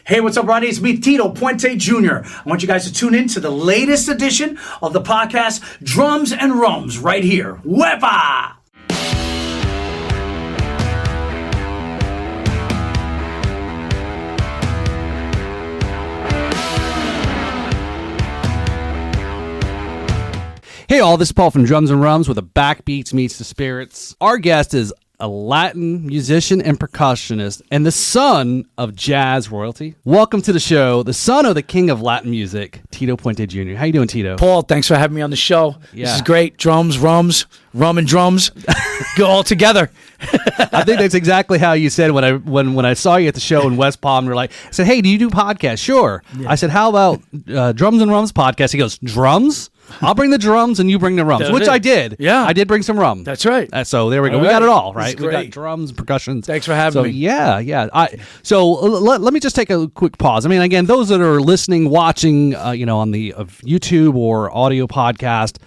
Hey, what's up, Ronnie? It's me, Tito Puente Jr. I want you guys to tune in to the latest edition of the podcast, Drums and Rums, right here. Wepa! Hey all, this is Paul from Drums and Rums with a Backbeats Meets the Spirits. Our guest is a Latin musician and percussionist and the son of jazz royalty. Welcome to the show, the son of the king of Latin music, Tito Puente Jr. How you doing, Tito? Paul, thanks for having me on the show. Yeah. This is great. Drums, rums, rum and drums go all together. I think that's exactly how you said when I saw you at the show in West Palm. You're like, I said, hey, do you do podcasts? Sure. Yeah. I said, how about Drums and Rums podcast? He goes, drums? I'll bring the drums and you bring the rums, which I did. Yeah. I did bring some rum. That's right. So there we go. All We right. got it all, right? This is We got great. drums, percussions. Thanks for having me. Yeah. So let me just take a quick pause. I mean, again, those that are listening, watching, on the YouTube or audio podcast,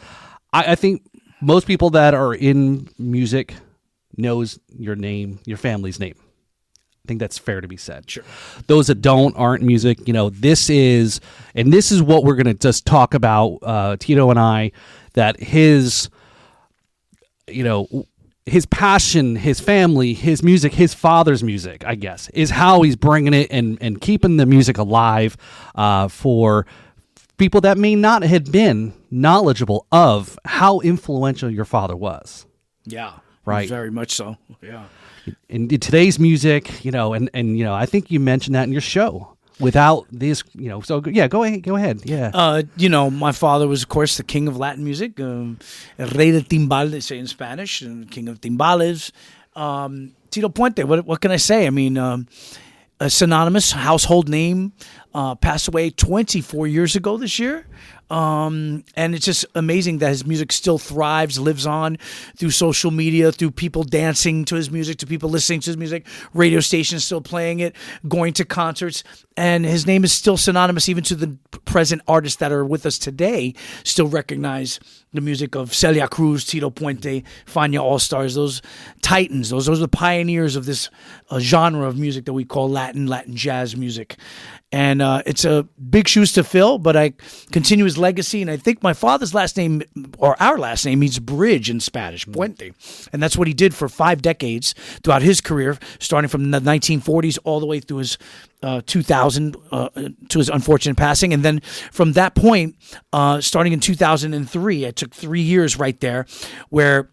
I think most people that are in music knows your name, your family's name. I think that's fair to be said. Sure. Those that aren't music, this is what we're going to just talk about, Tito and I, that his passion, his family, his music, his father's music, I guess, is how he's bringing it and keeping the music alive for people that may not have been knowledgeable of how influential your father was. Yeah. Right. Very much so. Yeah. In today's music, and I think you mentioned that in your show. Without this, so yeah, go ahead. Yeah. My father was, of course, the king of Latin music, el rey de timbal, they say in Spanish, and king of timbales. Tito Puente, what can I say? I mean, a synonymous household name, passed away 24 years ago this year. And it's just amazing that his music still thrives, lives on through social media, through people dancing to his music, to people listening to his music, radio stations still playing it, going to concerts. And his name is still synonymous even to the present artists that are with us today, still recognize the music of Celia Cruz, Tito Puente, Fania All-Stars, those titans, those are the pioneers of this genre of music that we call Latin jazz music. And it's a big shoes to fill, but I continue his legacy. And I think my father's last name, or our last name, means bridge in Spanish, Puente. And that's what he did for 5 decades throughout his career, starting from the 1940s all the way through his 2000 to his unfortunate passing. And then from that point, starting in 2003, it took 3 years right there where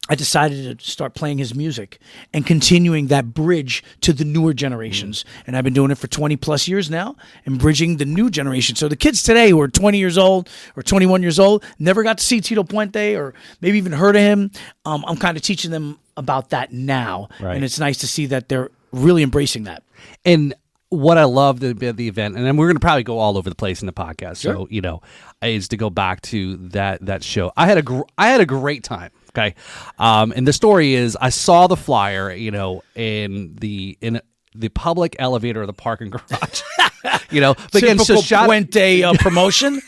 I decided to start playing his music and continuing that bridge to the newer generations. And I've been doing it for 20 plus years now and bridging the new generation. So the kids today who are 20 years old or 21 years old, never got to see Tito Puente or maybe even heard of him. I'm kind of teaching them about that now. Right. And it's nice to see that they're really embracing that. And what I love the event, and then we're going to probably go all over the place in the podcast. Sure. So, is to go back to that show. I had a great time. Okay. And the story is I saw the flyer, in the public elevator of the parking garage, but again, Typical so Puente promotion.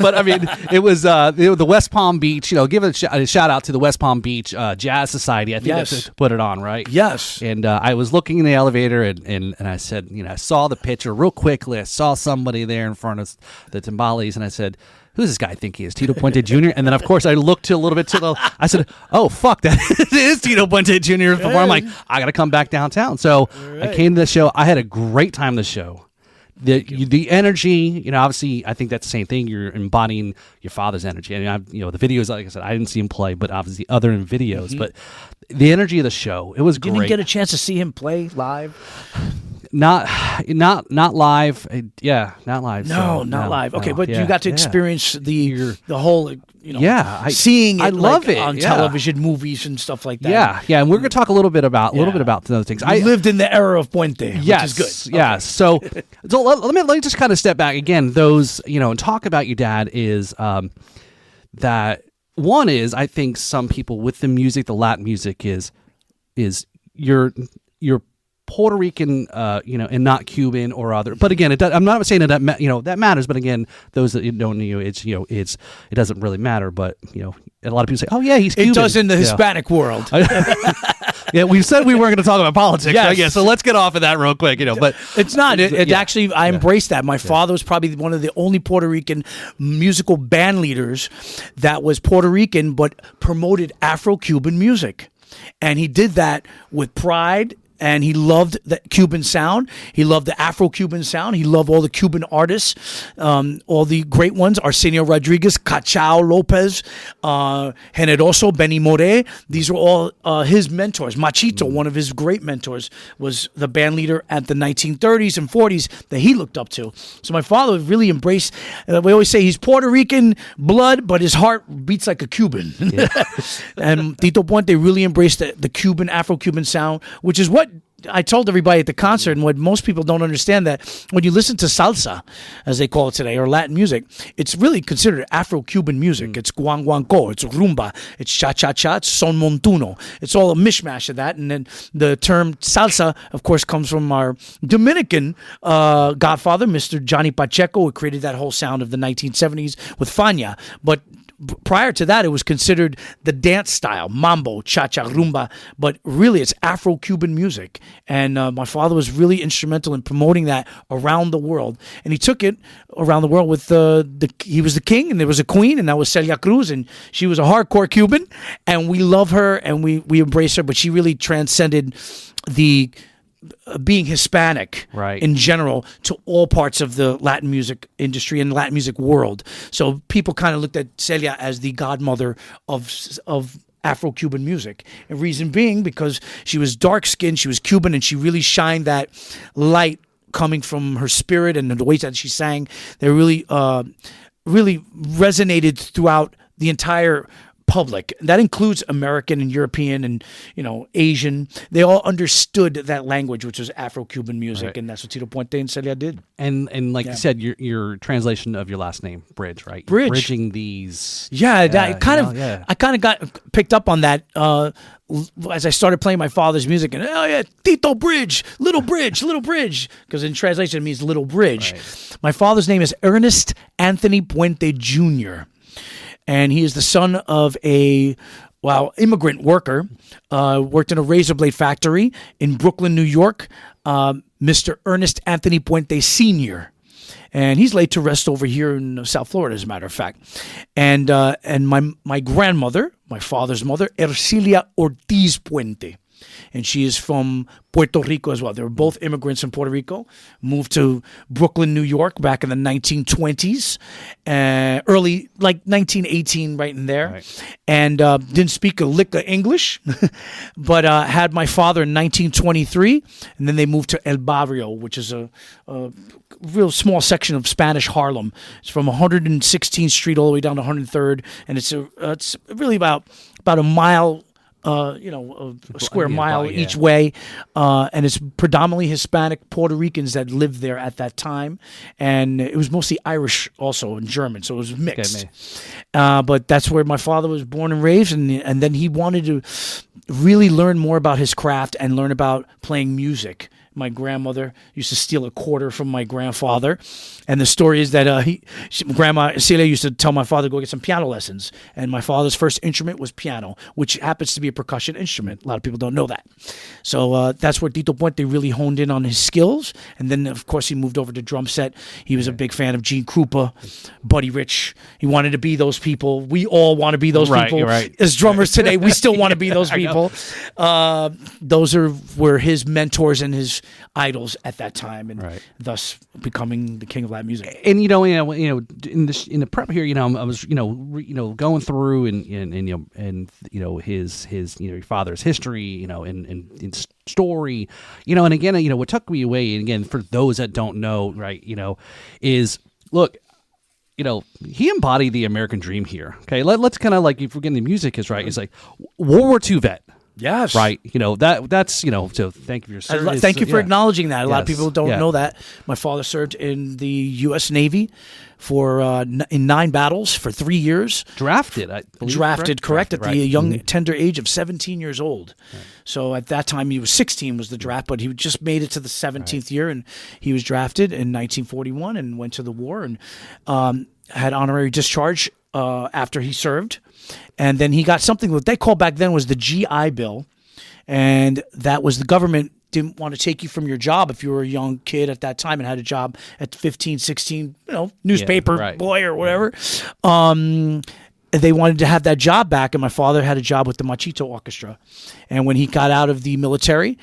But I mean, it was the West Palm Beach. Give a shout out to the West Palm Beach Jazz Society. I think that's put it on, right? Yes. And I was looking in the elevator, and I said, I saw the picture real quickly. I saw somebody there in front of the timbales, and I said, who's this guy think he is? Tito Puente Jr.? And then, of course, I looked a little bit to I said, oh, fuck, that is Tito Puente Jr. Before I'm like, I got to come back downtown. So I came to the show. I had a great time at the show. The energy, obviously, I think that's the same thing. You're embodying your father's energy. I mean, the videos, like I said, I didn't see him play, but obviously other in videos. Mm-hmm. But the energy of the show, it was great. Didn't get a chance to see him play live? Not live. Yeah, not live. No, not live. Okay, but you got to experience the whole, seeing it. I love it on television, movies, and stuff like that. Yeah, and we're going to talk a little bit about those things. I lived in the era of Puente, yes, which is good. Yeah. So let me just kind of step back again. Those and talk about your dad is that one is I think some people with the music, the Latin music is your Puerto Rican, and not Cuban or other. But again, I'm not saying that that matters. But again, those that don't know, it doesn't really matter. But a lot of people say, oh yeah, he's Cuban. It does in the Hispanic world. Yeah, we said we weren't going to talk about politics. Yes. I guess. So let's get off of that real quick. But it's not. It yeah. actually, I embraced that. My father was probably one of the only Puerto Rican musical band leaders that was Puerto Rican but promoted Afro-Cuban music. And he did that with pride. And he loved the Cuban sound. He loved the Afro-Cuban sound. He loved all the Cuban artists, all the great ones, Arsenio Rodriguez, Cachao Lopez, Generoso, Benny Moré. These were all his mentors. Machito, one of his great mentors, was the band leader at the 1930s and 40s that he looked up to. So my father really embraced, we always say he's Puerto Rican blood, but his heart beats like a Cuban. Yeah. And Tito Puente really embraced the Cuban, Afro-Cuban sound, which is what I told everybody at the concert, and what most people don't understand, that when you listen to salsa, as they call it today, or Latin music, it's really considered Afro-Cuban music. It's guanguanco, it's rumba, it's cha-cha-cha, it's son montuno. It's all a mishmash of that. And then the term salsa, of course, comes from our Dominican godfather, Mr. Johnny Pacheco, who created that whole sound of the 1970s with Fania. But prior to that, it was considered the dance style, mambo, cha-cha, rumba, but really it's Afro-Cuban music. And my father was really instrumental in promoting that around the world. And he took it around the world with he was the king, and there was a queen, and that was Celia Cruz, and she was a hardcore Cuban, and we love her, and we embrace her, but she really transcended the being Hispanic in general to all parts of the Latin music industry and Latin music world. So people kind of looked at Celia as the godmother of Afro-Cuban music. And reason being because she was dark-skinned, she was Cuban, and she really shined that light coming from her spirit and the ways that she sang. They really resonated throughout the entire public. That includes American and European and Asian. They all understood that language, which was Afro-Cuban music, and that's what Tito Puente and Celia did. And like you said, your translation of your last name, Bridge, right? Bridge. Bridging these. Yeah, I kind of got picked up on that as I started playing my father's music, and Tito Bridge, little bridge, because in translation it means little bridge. Right. My father's name is Ernest Anthony Puente Jr. And he is the son of a immigrant worker, worked in a razor blade factory in Brooklyn, New York, Mr. Ernest Anthony Puente Sr. And he's laid to rest over here in South Florida, as a matter of fact. And my grandmother, my father's mother, Ercilia Ortiz Puente. And she is from Puerto Rico as well. They were both immigrants in Puerto Rico, moved to Brooklyn, New York back in the 1920s, early, like 1918, right in there. Right. And didn't speak a lick of English, but had my father in 1923. And then they moved to El Barrio, which is a real small section of Spanish Harlem. It's from 116th Street all the way down to 103rd. And it's really about a mile, a square mile each way, and it's predominantly Hispanic Puerto Ricans that lived there at that time, and it was mostly Irish also and German, so it was mixed. But that's where my father was born and raised, and then he wanted to really learn more about his craft and learn about playing music. My grandmother used to steal a quarter from my grandfather. And the story is that Grandma Celia used to tell my father to go get some piano lessons. And my father's first instrument was piano, which happens to be a percussion instrument. A lot of people don't know that. So that's where Tito Puente really honed in on his skills. And then, of course, he moved over to drum set. He was a big fan of Gene Krupa, Buddy Rich. He wanted to be those people. We all want to be those people. Right. As drummers today, we still want to be those people. Those were his mentors and his idols at that time, and thus becoming the king of Latin music. And in the prep here, I was going through and his your father's history, and story, and again, what took me away, and again, for those that don't know, right, is look. He embodied the American dream here. Okay, let's kind of like, if we're getting the music is right, he's like World War II vet. Yes. Right. That's, so thank you for your service. Thank you for acknowledging that. A lot of people don't know that. My father served in the U.S. Navy for in 9 battles for 3 years. Drafted, I believe. Correct, at the young, tender age of 17 years old. Right. So at that time, he was 16 was the draft, but he just made it to the 17th year, and he was drafted in 1941 and went to the war and had honorary discharge after he served. And then he got something that they called back then was the GI Bill, and that was the government didn't want to take you from your job if you were a young kid at that time and had a job at 15, 16, newspaper boy or whatever. They wanted to have that job back, and my father had a job with the Machito Orchestra. And when he got out of the military,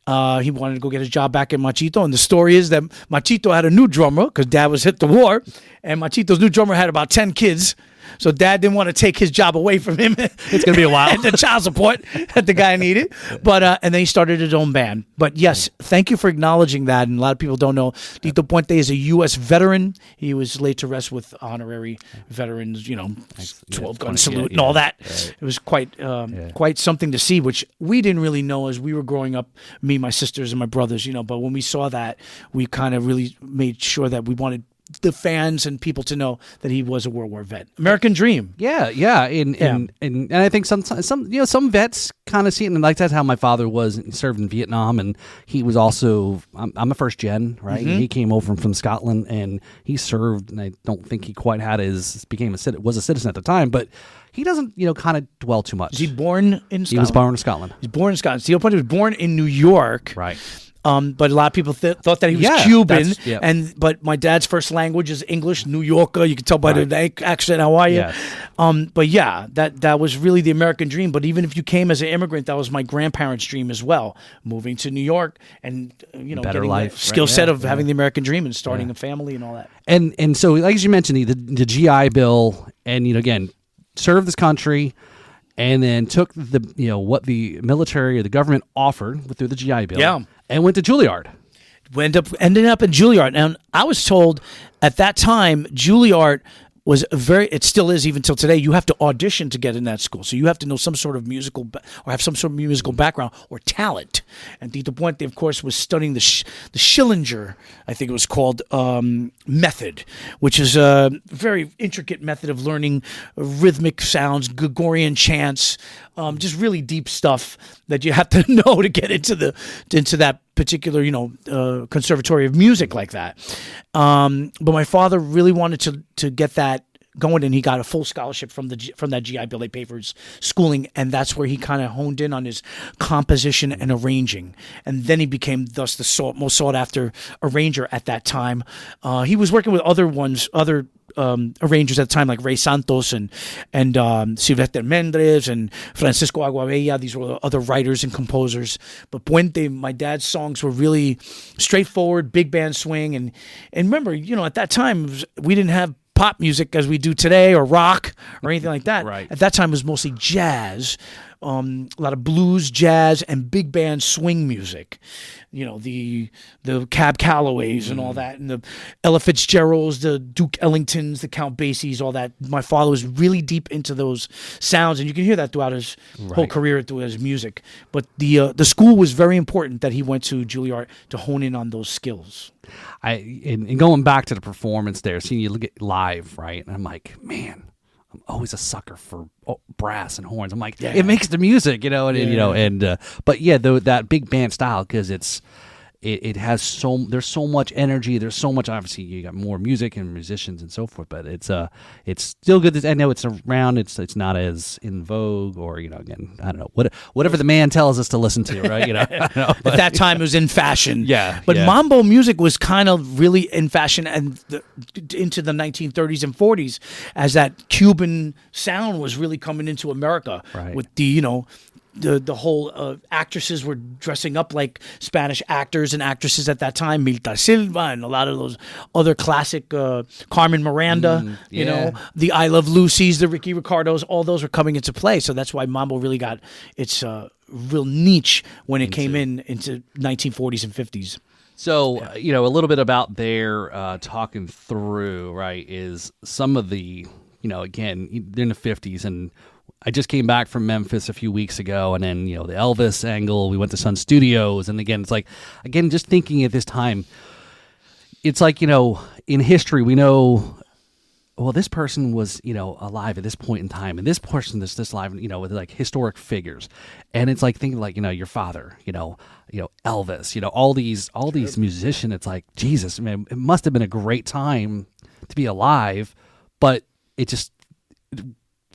he wanted to go get his job back at Machito. And the story is that Machito had a new drummer because Dad was hit the war, and Machito's new drummer had about 10 kids. So Dad didn't want to take his job away from him. It's going to be a while. And the child support that the guy needed. But and then he started his own band. But yes, thank you for acknowledging that. And a lot of people don't know, Tito Puente is a U.S. veteran. He was laid to rest with honorary veterans, 12-gun salute and all that. Right. It was quite something to see, which we didn't really know as we were growing up, me, my sisters, and my brothers, But when we saw that, we kind of really made sure that we wanted the fans and people to know that he was a World War vet. American dream. Yeah. And I think some vets kind of see it, and like that's how my father was. He served in Vietnam, and he was also I'm a first gen, right? Mm-hmm. He came over from Scotland, and he served, and I don't think he quite had was a citizen at the time, but he doesn't, kind of dwell too much. Is he born in Scotland? He was born in Scotland. He's born in Scotland. Tito Puente was born in New York. Right. But a lot of people thought that he was Cuban, but my dad's first language is English, New Yorker. You can tell by the accent. How are you? Yes. But yeah, that was really the American dream. But even if you came as an immigrant, that was my grandparents' dream as well. Moving to New York and better getting life, the skill set of having the American dream and starting a family and all that. And so, like as you mentioned, the GI Bill, and again, served this country. And then took what the military or the government offered through the GI Bill, and went to Juilliard. Ended up in Juilliard. And I was told at that time, Juilliard was it still is even till today, you have to audition to get in that school. So you have to know some sort of musical or have some sort of musical background or talent. And Tito Puente, of course, was studying the Schillinger, I think it was called, method, which is a very intricate method of learning rhythmic sounds, Gregorian chants, just really deep stuff that you have to know to get into that particular, conservatory of music like that. But my father really wanted to get that going, and he got a full scholarship from that GI Bill. They paid for his schooling, and that's where he kind of honed in on his composition and arranging. And then he became thus the most sought after arranger at that time. He was working with other arrangers at the time, like Ray Santos and Silvestre Mendres and Francisco Aguabella. These were other writers and composers. But Puente, my dad's songs were really straightforward, big band swing. And remember, at that time, we didn't have pop music as we do today, or rock, or anything like that. Right. At that time, it was mostly jazz, a lot of blues, jazz, and big band swing music. The Cab Callaways and all that, and the Ella Fitzgeralds, the Duke Ellingtons, the Count Basies, all that. My father was really deep into those sounds, and you can hear that throughout his whole career, through his music. But the school was very important that he went to Juilliard to hone in on those skills. And going back to the performance there, seeing you look at live, right? And I'm like, man, I'm always a sucker for brass and horns. I'm like, it makes the music, but that big band style, because it has there's so much energy. There's so much, obviously you got more music and musicians and so forth, but it's still good. I know it's around. It's not as in vogue, or, again, I don't know, whatever the man tells us to listen to, right? At that time it was in fashion. But yeah. mambo music was kind of really in fashion into the 1930s and 40s, as that Cuban sound was really coming into America, with the whole actresses were dressing up like Spanish actors and actresses at that time, Milta Silva and a lot of those other classic, Carmen Miranda, the I Love Lucy's, the Ricky Ricardos, all those were coming into play. So that's why mambo really got its real niche when it came into 1940s and 50s. So, a little bit about their talking through, right, is some of the, again, they're in the 50s, and I just came back from Memphis a few weeks ago, and then, the Elvis angle, we went to Sun Studios, and again, it's like, just thinking at this time, it's like, in history, we know, well, this person was, alive at this point in time, and this person is this live, with like historic figures, and it's like thinking like, your father, Elvis, all these musicians. It's like, Jesus, man, it must have been a great time to be alive, but it just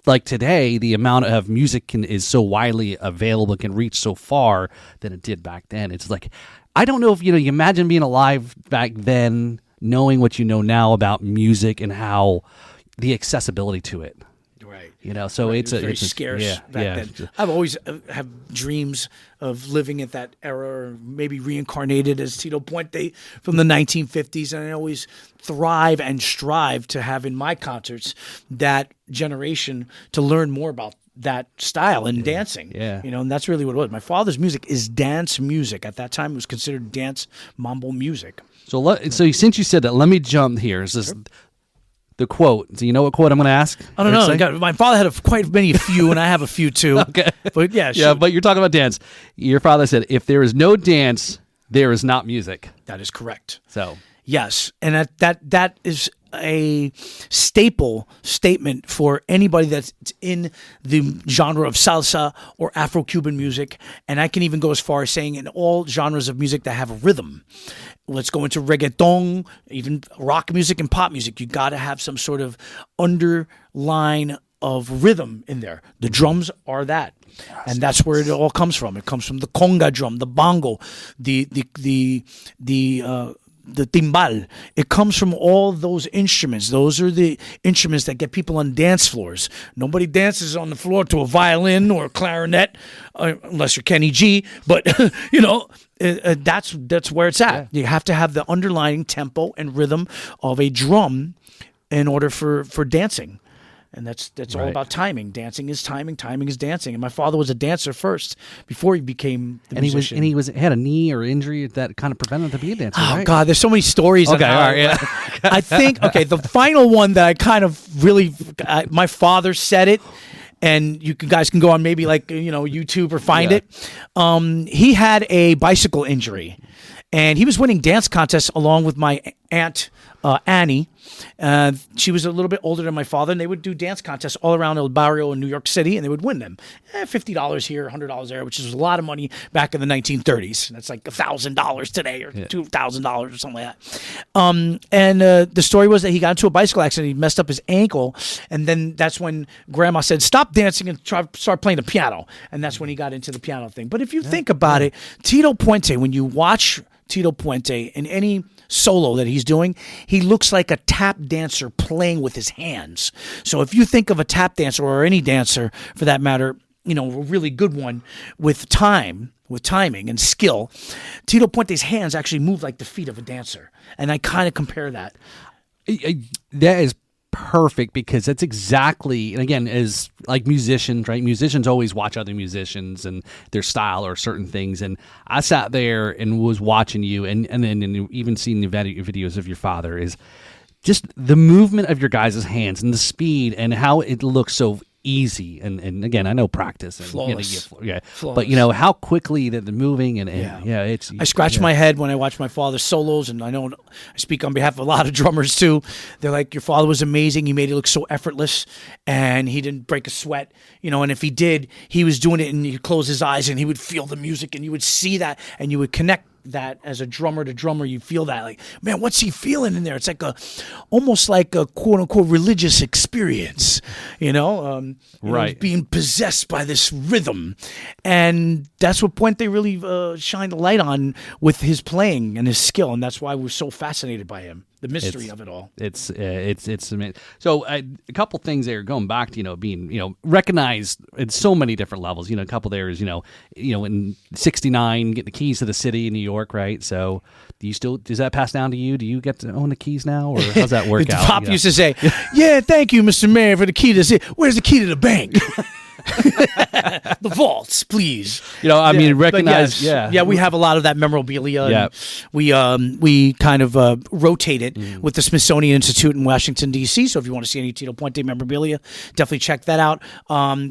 like today, the amount of music is so widely available, can reach so far than it did back then. It's like, I don't know if, you imagine being alive back then, knowing what you know now about music and how the accessibility to it. Right. So right. it's very scarce back then. I've always have dreams of living at that era, or maybe reincarnated as Tito Puente from the 1950s, and I always thrive and strive to have in my concerts that generation to learn more about that style and dancing. Yeah. And that's really what it was. My father's music is dance music. At that time, it was considered dance mambo music. So since you said that, let me jump here. Is this the quote? Do you know what quote I'm going to ask? I don't know. My father had quite a few, and I have a few too. Okay. But yeah. Yeah, but you're talking about dance. Your father said, if there is no dance, there is not music. That is correct. So. Yes, and that is a statement for anybody that's in the genre of salsa or Afro-Cuban music, and I can even go as far as saying in all genres of music that have a rhythm. Let's go into reggaeton, even rock music and pop music. You got to have some sort of underline of rhythm in there. The drums are that. And that's where it all comes from. It comes from the conga drum, the bongo, the timbal. It comes from all those instruments. Those are the instruments that get people on dance floors. Nobody dances on the floor to a violin or a clarinet, unless you're Kenny G. But that's where it's at. Yeah. You have to have the underlying tempo and rhythm of a drum in order for dancing. And that's all about timing. Dancing is timing. Timing is dancing. And my father was a dancer first before he became the musician. He had a knee or injury that kind of prevented him to be a dancer. Oh right? God, there's so many stories. Okay, all right. Yeah. I think the final one that I kind of really, my father said it, and you guys can go on maybe YouTube or find it. He had a bicycle injury, and he was winning dance contests along with my aunt Annie. She was a little bit older than my father, and they would do dance contests all around El Barrio in New York City, and they would win them. $50 here, $100 there, which is a lot of money back in the 1930s. That's like $1,000 today, or $2,000 or something like that. The story was that he got into a bicycle accident. He messed up his ankle, and then that's when Grandma said, "Stop dancing and start playing the piano." And that's when he got into the piano thing. But if you think about it, Tito Puente, when you watch Tito Puente in any solo that he's doing, he looks like a tap dancer playing with his hands. So if you think of a tap dancer, or any dancer for that matter, a really good one with timing and skill, Tito Puente's hands actually move like the feet of a dancer. And I kind of compare that. That is perfect, because that's exactly, and again, as like musicians, right? Musicians always watch other musicians and their style or certain things. And I sat there and was watching you, and then even seeing the videos of your father, is just the movement of your guys' hands and the speed and how it looks so easy. And again, I know practice and flawless. But how quickly that they're moving and it's. I scratch my head when I watch my father's solos, and I know I speak on behalf of a lot of drummers too. They're like, your father was amazing. He made it look so effortless, and he didn't break a sweat. And if he did, he was doing it, and he'd close his eyes, and he would feel the music, and you would see that, and you would connect that as a drummer to drummer. You feel that, like, man, what's he feeling in there? It's like almost like a quote unquote religious experience, right? Being possessed by this rhythm, and that's what Puente really shined a light on with his playing and his skill, and that's why we're so fascinated by him. The mystery of it all. It's amazing. So a couple things there, going back to being recognized at so many different levels. A couple there is in '69 getting the keys to the city in New York, right? So does that pass down to you? Do you get to own the keys now, or how's that work out? Pop used to say, "Yeah, thank you, Mr. Mayor, for the key to the city. Where's the key to the bank?" The vaults, please. Recognize. Yes. Yeah, we have a lot of that memorabilia. Yeah, we kind of rotate it with the Smithsonian Institute in Washington D.C. So if you want to see any Tito Puente memorabilia, definitely check that out.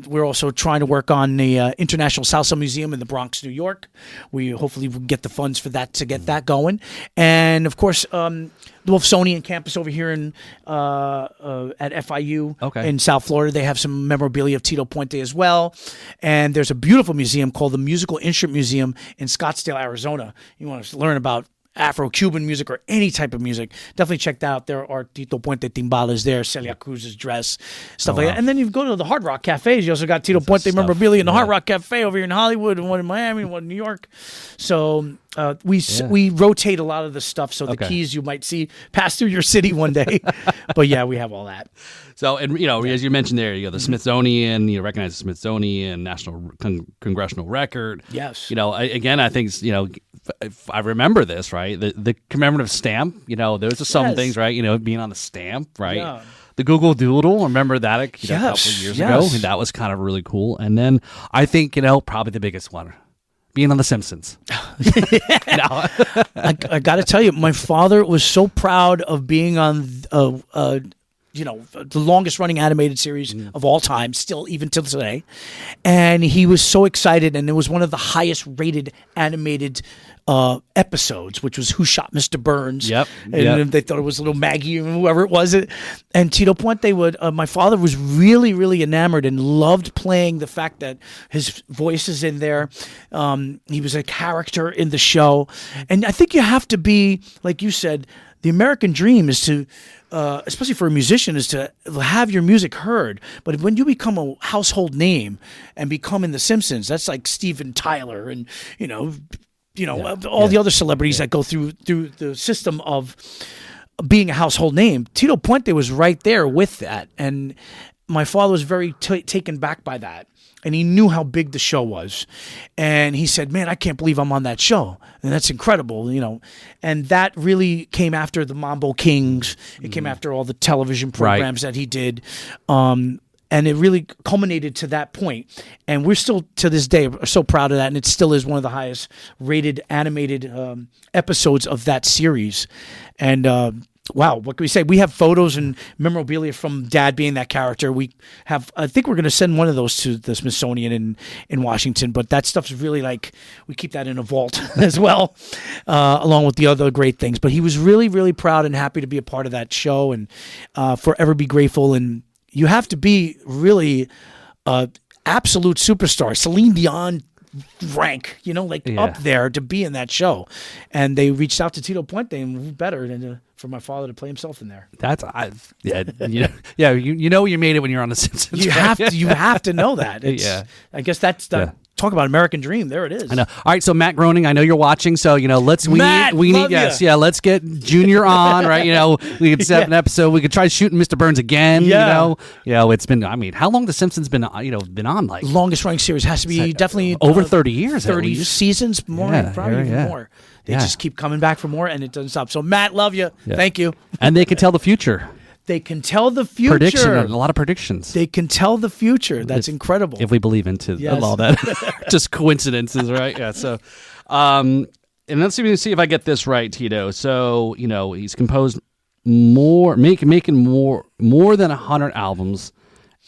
We're also trying to work on the International Salsa Museum in the Bronx, New York. We hopefully will get the funds for that to get that going, and of course, the Wolfsonian campus over here at FIU in South Florida, they have some memorabilia of Tito Puente as well. And there's a beautiful museum called the Musical Instrument Museum in Scottsdale, Arizona. You want to learn about Afro-Cuban music or any type of music, definitely check that out. There are Tito Puente timbales there, Celia Cruz's dress, stuff like that. And then you go to the Hard Rock cafes. You also got Tito Puente memorabilia in the Hard Rock Cafe over here in Hollywood, and one in Miami, and one in New York. So we rotate a lot of the stuff. So the keys you might see pass through your city one day. But yeah, we have all that. So, and as you mentioned there, the Smithsonian, recognize the Smithsonian, National Congressional Record. Yes. I think, if I remember this, right, the commemorative stamp, those are some things, right, being on the stamp, right? Yeah. The Google Doodle, remember that a couple of years ago? That was kind of really cool. And then I think, probably the biggest one, being on The Simpsons. I got to tell you, my father was so proud of being on the longest running animated series of all time, still even till today. And he was so excited, and it was one of the highest rated animated episodes, which was Who Shot Mr. Burns? Yep. And they thought it was little Maggie or whoever it was. And Tito Puente my father was really, really enamored and loved playing the fact that his voice is in there. He was a character in the show. And I think you have to be, like you said, the American dream is to, especially for a musician, is to have your music heard. But when you become a household name and become in The Simpsons, that's like Steven Tyler and, all the other celebrities that go through the system of being a household name. Tito Puente was right there with that. And my father was very taken back by that. And he knew how big the show was. And he said, man, I can't believe I'm on that show. And that's incredible, And that really came after the Mambo Kings. It came after all the television programs that he did. And it really culminated to that point. And we're still, to this day, so proud of that. And it still is one of the highest rated animated episodes of that series. And wow, what can we say? We have photos and memorabilia from Dad being that character. I think we're going to send one of those to the Smithsonian in Washington. But that stuff's really we keep that in a vault as well, along with the other great things. But he was really, really proud and happy to be a part of that show, and forever be grateful. And you have to be really absolute superstar, Celine Dion rank, up there to be in that show. And they reached out to Tito Puente, and who better than for my father to play himself in there. You made it when you're on The Simpsons. You have to know that. I guess that's the talk about American dream. There it is. I know. All right, so Matt Groening, I know you're watching, so let's let's get Junior on, right? We could set up an episode. We could try shooting Mr. Burns again. It's been. I mean, how long The Simpsons been on? Like longest running series has to be definitely over 30 years. 30 seasons, more, probably even more. They just keep coming back for more, and it doesn't stop. So Matt, love you. Thank you. And they can tell the future. They can tell the future. A lot of predictions. They can tell the future. That's incredible. If we believe into all that. Just coincidences, right? Yeah. So, and let's see if I get this right, Tito. So, he's composed making more than 100 albums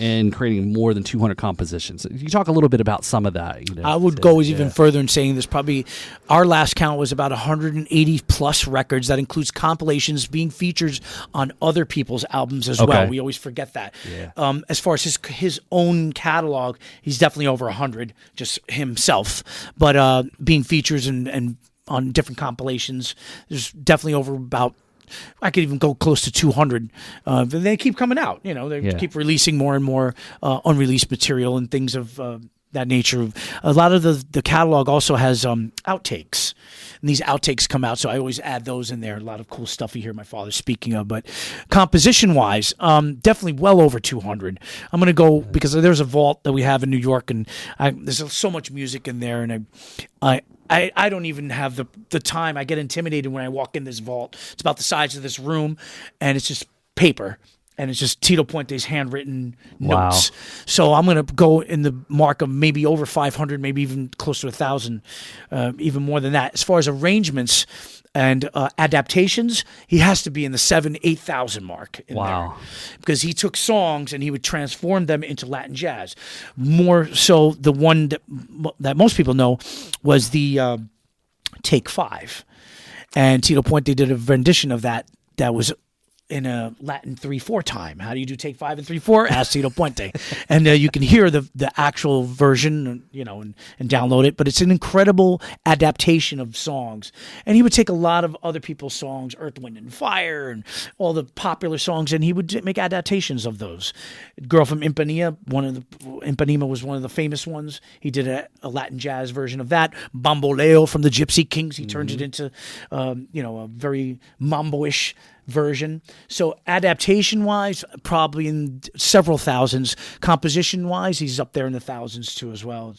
and creating more than 200 compositions. You talk a little bit about some of that. I would go even further in saying there's probably, our last count was about 180 plus records. That includes compilations being featured on other people's albums as well. We always forget that. Yeah. As far as his own catalog, he's definitely over 100, just himself. But being features and on different compilations, there's definitely over about, I could even go close to 200. They keep coming out. They keep releasing more and more unreleased material and things of that nature. A lot of the catalog also has outtakes. And these outtakes come out, so I always add those in there. A lot of cool stuff you hear my father speaking of. But composition-wise, definitely well over 200. I'm going to go, because there's a vault that we have in New York, and there's so much music in there, and I don't even have the time. I get intimidated when I walk in this vault. It's about the size of this room, and it's just paper. And it's just Tito Puente's handwritten notes. So I'm going to go in the mark of maybe over 500, maybe even close to 1,000, even more than that. As far as arrangements and adaptations, he has to be in the 8,000 mark in there. Because he took songs and he would transform them into Latin jazz. More so, the one that most people know was the Take 5. And Tito Puente did a rendition of that was in a Latin 3/4 time. How do you do take 5 and 3/4? Ask Tito Puente. And you can hear the actual version, and download it. But it's an incredible adaptation of songs. And he would take a lot of other people's songs, Earth, Wind, and Fire, and all the popular songs, and he would make adaptations of those. Girl from Ipanema, Ipanema was one of the famous ones. He did a Latin jazz version of that. Bamboleo from the Gypsy Kings. He turned it into, a very mambo-ish version. So adaptation-wise, probably in several thousands. Composition-wise, he's up there in the thousands too as well.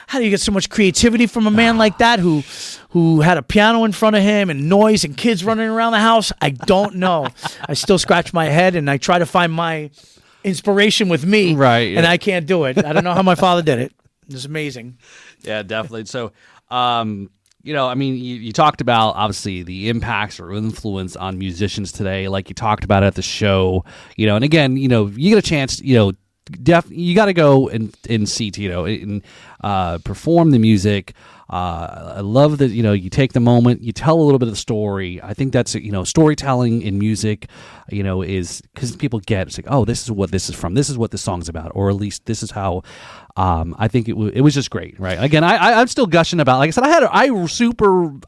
How do you get so much creativity from a man like that who had a piano in front of him and noise and kids running around the house? I don't know. I still scratch my head and I try to find my inspiration with me, right? Yeah. And I can't do it. I don't know how my father did it. It's amazing. Yeah, definitely. So, you talked about, obviously, the impacts or influence on musicians today, like you talked about at the show, and again, you get a chance, you got to go and see Tito and perform the music. I love that, you take the moment, you tell a little bit of the story. I think that's, storytelling in music, is because people get, it's like, oh, this is what this is from. This is what this song's about, or at least this is how. I think it was just great, right? Again, I'm still gushing about. Like I said,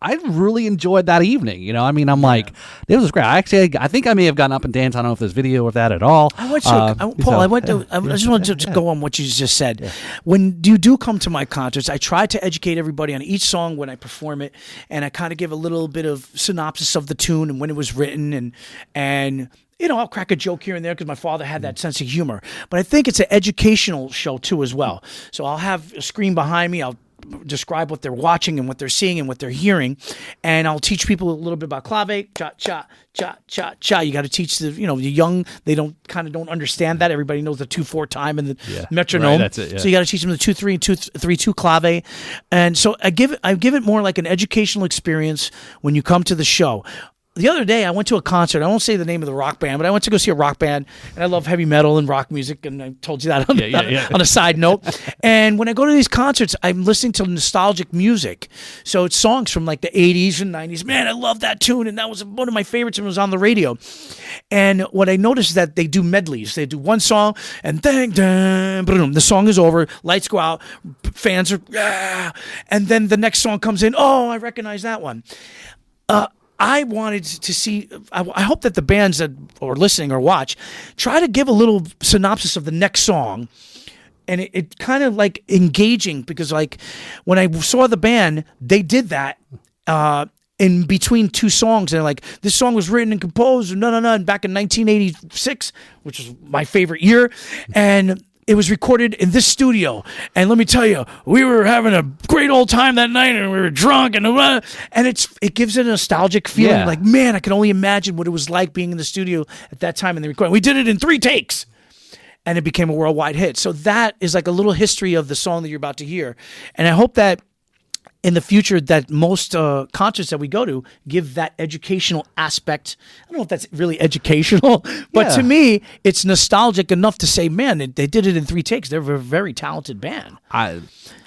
I really enjoyed that evening. I'm like, this was great. I think I may have gotten up and danced. I don't know if there's video of that at all. I just wanted to go on what you just said. Yeah. When you do come to my concerts, I try to educate everybody on each song when I perform it, and I kind of give a little bit of synopsis of the tune and when it was written, and I'll crack a joke here and there because my father had that sense of humor. But I think it's an educational show too as well. So I'll have a screen behind me. I'll describe what they're watching and what they're seeing and what they're hearing, and I'll teach people a little bit about clave, cha cha cha cha cha. You got to teach the the young. They don't understand that. Everybody knows the 2/4 time and the metronome. Right, that's it, yeah. So you got to teach them the 2/3 and 2/3 clave, and so I give it more like an educational experience when you come to the show. The other day, I went to a concert. I won't say the name of the rock band, but I went to go see a rock band, and I love heavy metal and rock music, and I told you that on a side note. And when I go to these concerts, I'm listening to nostalgic music. So it's songs from like the 80s and 90s. Man, I love that tune, and that was one of my favorites, and it was on the radio. And what I noticed is that they do medleys. They do one song, and dang, dang, boom, the song is over, lights go out, fans are, and then the next song comes in. Oh, I recognize that one. I wanted to see, I hope that the bands that are listening or watch try to give a little synopsis of the next song. And it kind of like engaging, because like when I saw the band, they did that in between two songs. And like, this song was written and composed and back in 1986, which was my favorite year. And it was recorded in this studio, and let me tell you, we were having a great old time that night, and we were drunk, and it gives it a nostalgic feeling. Yeah. Like, man, I can only imagine what it was like being in the studio at that time in the recording. We did it in 3 takes, and it became a worldwide hit. So that is like a little history of the song that you're about to hear, and I hope that in the future that most concerts that we go to give that educational aspect. I don't know if that's really educational, but to me, it's nostalgic enough to say, man, they did it in 3 takes. They're a very talented band.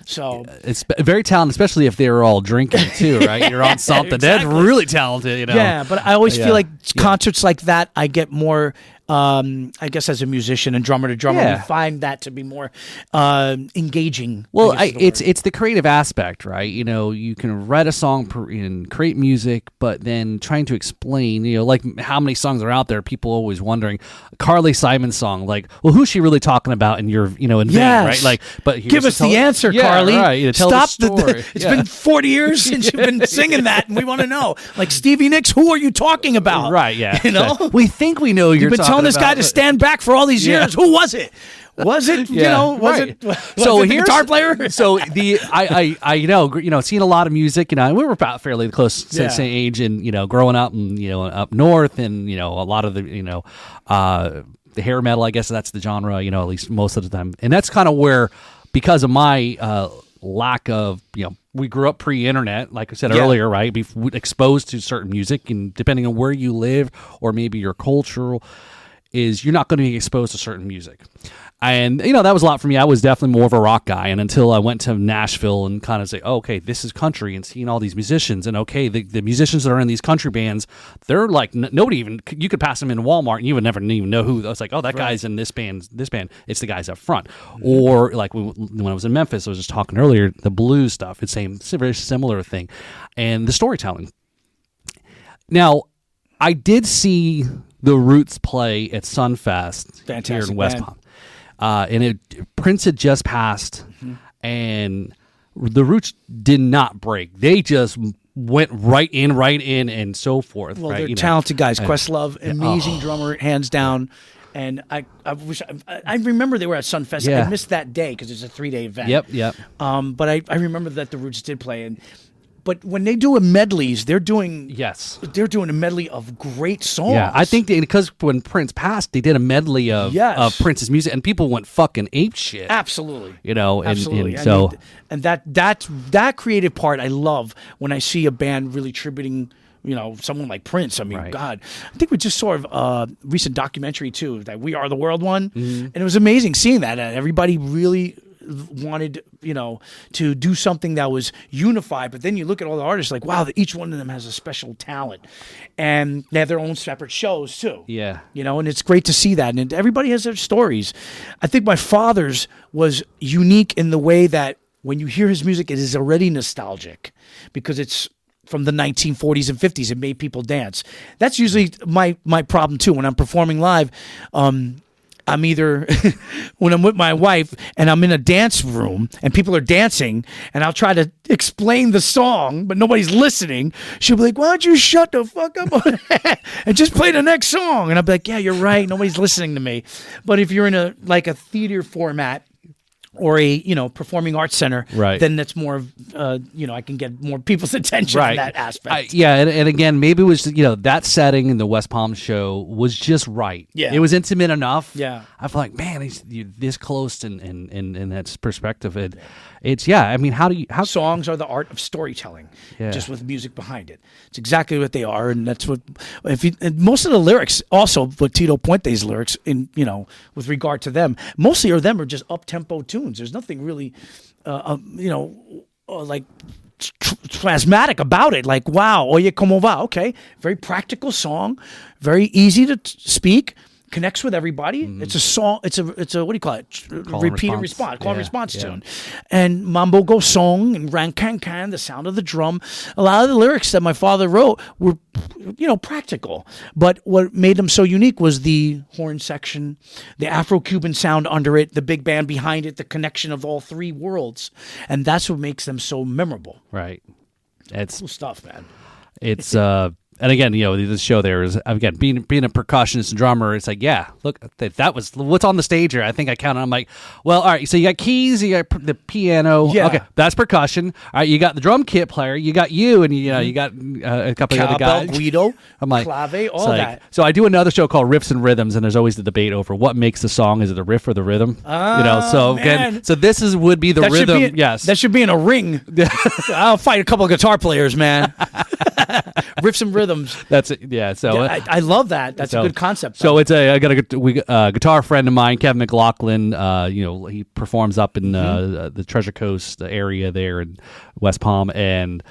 So it's very talented, especially if they were all drinking too, right? You're on something. Exactly. That's really talented, Yeah, but I always feel like concerts like that, I get more, I guess as a musician and drummer to drummer, we find that to be more engaging. Well, it's the creative aspect, right? You can write a song and create music, but then trying to explain, like how many songs are out there. People always wondering, Carly Simon's song, like, well, who's she really talking about in your, in vain, right? Like, but give us the answer, Carly. Right, Stop the story. It's been 40 years since you've been singing that, and we want to know. Like, Stevie Nicks, who are you talking about? Right, yeah. We think we know you've been telling this guy to stand back for all these years. Who was it? Was it, was it the guitar player? So I know, seeing a lot of music, we were about fairly close to the same age, and, growing up and, up north, and, a lot of the, the hair metal, I guess that's the genre, at least most of the time. And that's kind of where, because of my lack of, we grew up pre-internet, like I said earlier, right? Exposed to certain music, and depending on where you live or maybe your cultural, is you're not going to be exposed to certain music. And, that was a lot for me. I was definitely more of a rock guy. And until I went to Nashville and kind of say, oh, okay, this is country, and seeing all these musicians. And, okay, the musicians that are in these country bands, they're like, nobody even, you could pass them in Walmart and you would never even know who. I was like, oh, that guy's in this band. It's the guys up front. Or like when I was in Memphis, I was just talking earlier, the blues stuff. It's a very similar thing. And the storytelling. Now, I did see the Roots play at Sunfest here in West Palm. And Prince had just passed, and the Roots did not break. They just went right in, and so forth. Well, right? they're talented guys. Questlove, amazing drummer, hands down. And I remember they were at Sunfest. Yeah. I missed that day because it's a 3-day event. Yep. But I remember that the Roots did play, but when they do a medleys, they're doing a medley of great songs. Yeah, I think because when Prince passed, they did a medley of Prince's music, and people went fucking ape shit. Absolutely, absolutely. And so that creative part I love when I see a band really tributing. Someone like Prince. I mean, God, I think we just saw a recent documentary too, that We Are the World one, and it was amazing seeing that. Everybody really wanted, to do something that was unified. But then you look at all the artists, like, wow, each one of them has a special talent, and they have their own separate shows too. Yeah, and it's great to see that. And everybody has their stories. I think my father's was unique in the way that when you hear his music, it is already nostalgic because it's from the 1940s and 50s. It made people dance. That's usually my problem too. When I'm performing live, I'm either when I'm with my wife and I'm in a dance room and people are dancing and I'll try to explain the song, but nobody's listening. She'll be like, why don't you shut the fuck up and just play the next song? And I'll be like, yeah, you're right. Nobody's listening to me. But if you're in a theater format, or a performing arts center, then that's more of I can get more people's attention in that aspect. And again, maybe it was that setting in the West Palm show was just right. Yeah, it was intimate enough. Yeah, I feel like, man, he's this close in that perspective. I mean, how songs are the art of storytelling, just with music behind it. It's exactly what they are, and that's what and most of the lyrics, also with Tito Puente's lyrics, with regard to them, mostly of them are just up tempo tunes. There's nothing really, like plasmatic about it. Like, wow, oye como va? Okay, very practical song, very easy to speak. Connects with everybody. It's a song. It's a what do you call it? Repeat and response. Call and response tune. And Mambo Go Song and Ran Can Can, the sound of the drum. A lot of the lyrics that my father wrote were, practical. But what made them so unique was the horn section, the Afro-Cuban sound under it, the big band behind it, the connection of all three worlds, and that's what makes them so memorable. Right. It's cool stuff, man. It's And again, the show there is, again, being a percussionist and drummer, it's like, yeah, look, that was what's on the stage here. I think I counted. I'm like, well, all right, so you got keys, you got the piano. Yeah. Okay, that's percussion. All right, you got the drum kit player, you got you, and you got a couple of other guys. Guido, I'm like, clave, all that. So I do another show called Riffs and Rhythms, and there's always the debate over what makes the song. Is it the riff or the rhythm? So again, so this would be the rhythm. Yes, that should be in a ring. I'll fight a couple of guitar players, man. Riffs and rhythms. That's it. Yeah. So I love that. That's a good concept. So it's I got a guitar friend of mine, Kevin McLaughlin. He performs up in the Treasure Coast area there in West Palm, and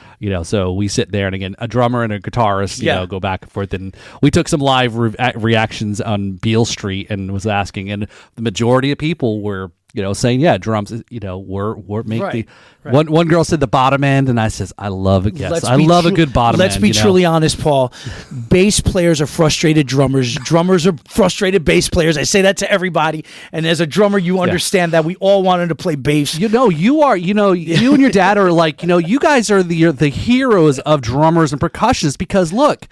so we sit there, and again, a drummer and a guitarist, go back and forth, and we took some live reactions on Beale Street, and was asking, and the majority of people were saying, drums, were make the one girl said the bottom end, and I says, I love it. Yes, I love a good bottom end. Let's be truly honest, Paul. Bass players are frustrated drummers. Drummers are frustrated bass players. I say that to everybody. And as a drummer, you understand that we all wanted to play bass. You are, you and your dad are like, you guys are the heroes of drummers and percussionists, because look,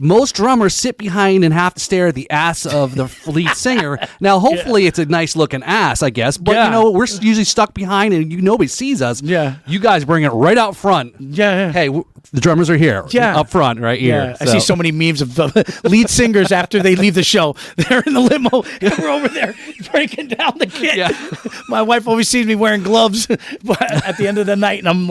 most drummers sit behind and have to stare at the ass of the lead singer. Now, hopefully it's a nice looking ass, I guess. But, we're usually stuck behind and nobody sees us. Yeah. You guys bring it right out front. Yeah. Hey, The drummers are here, up front, right here. Yeah, I see so many memes of lead singers after they leave the show. They're in the limo, and we're over there breaking down the kit. Yeah. My wife always sees me wearing gloves at the end of the night, and I'm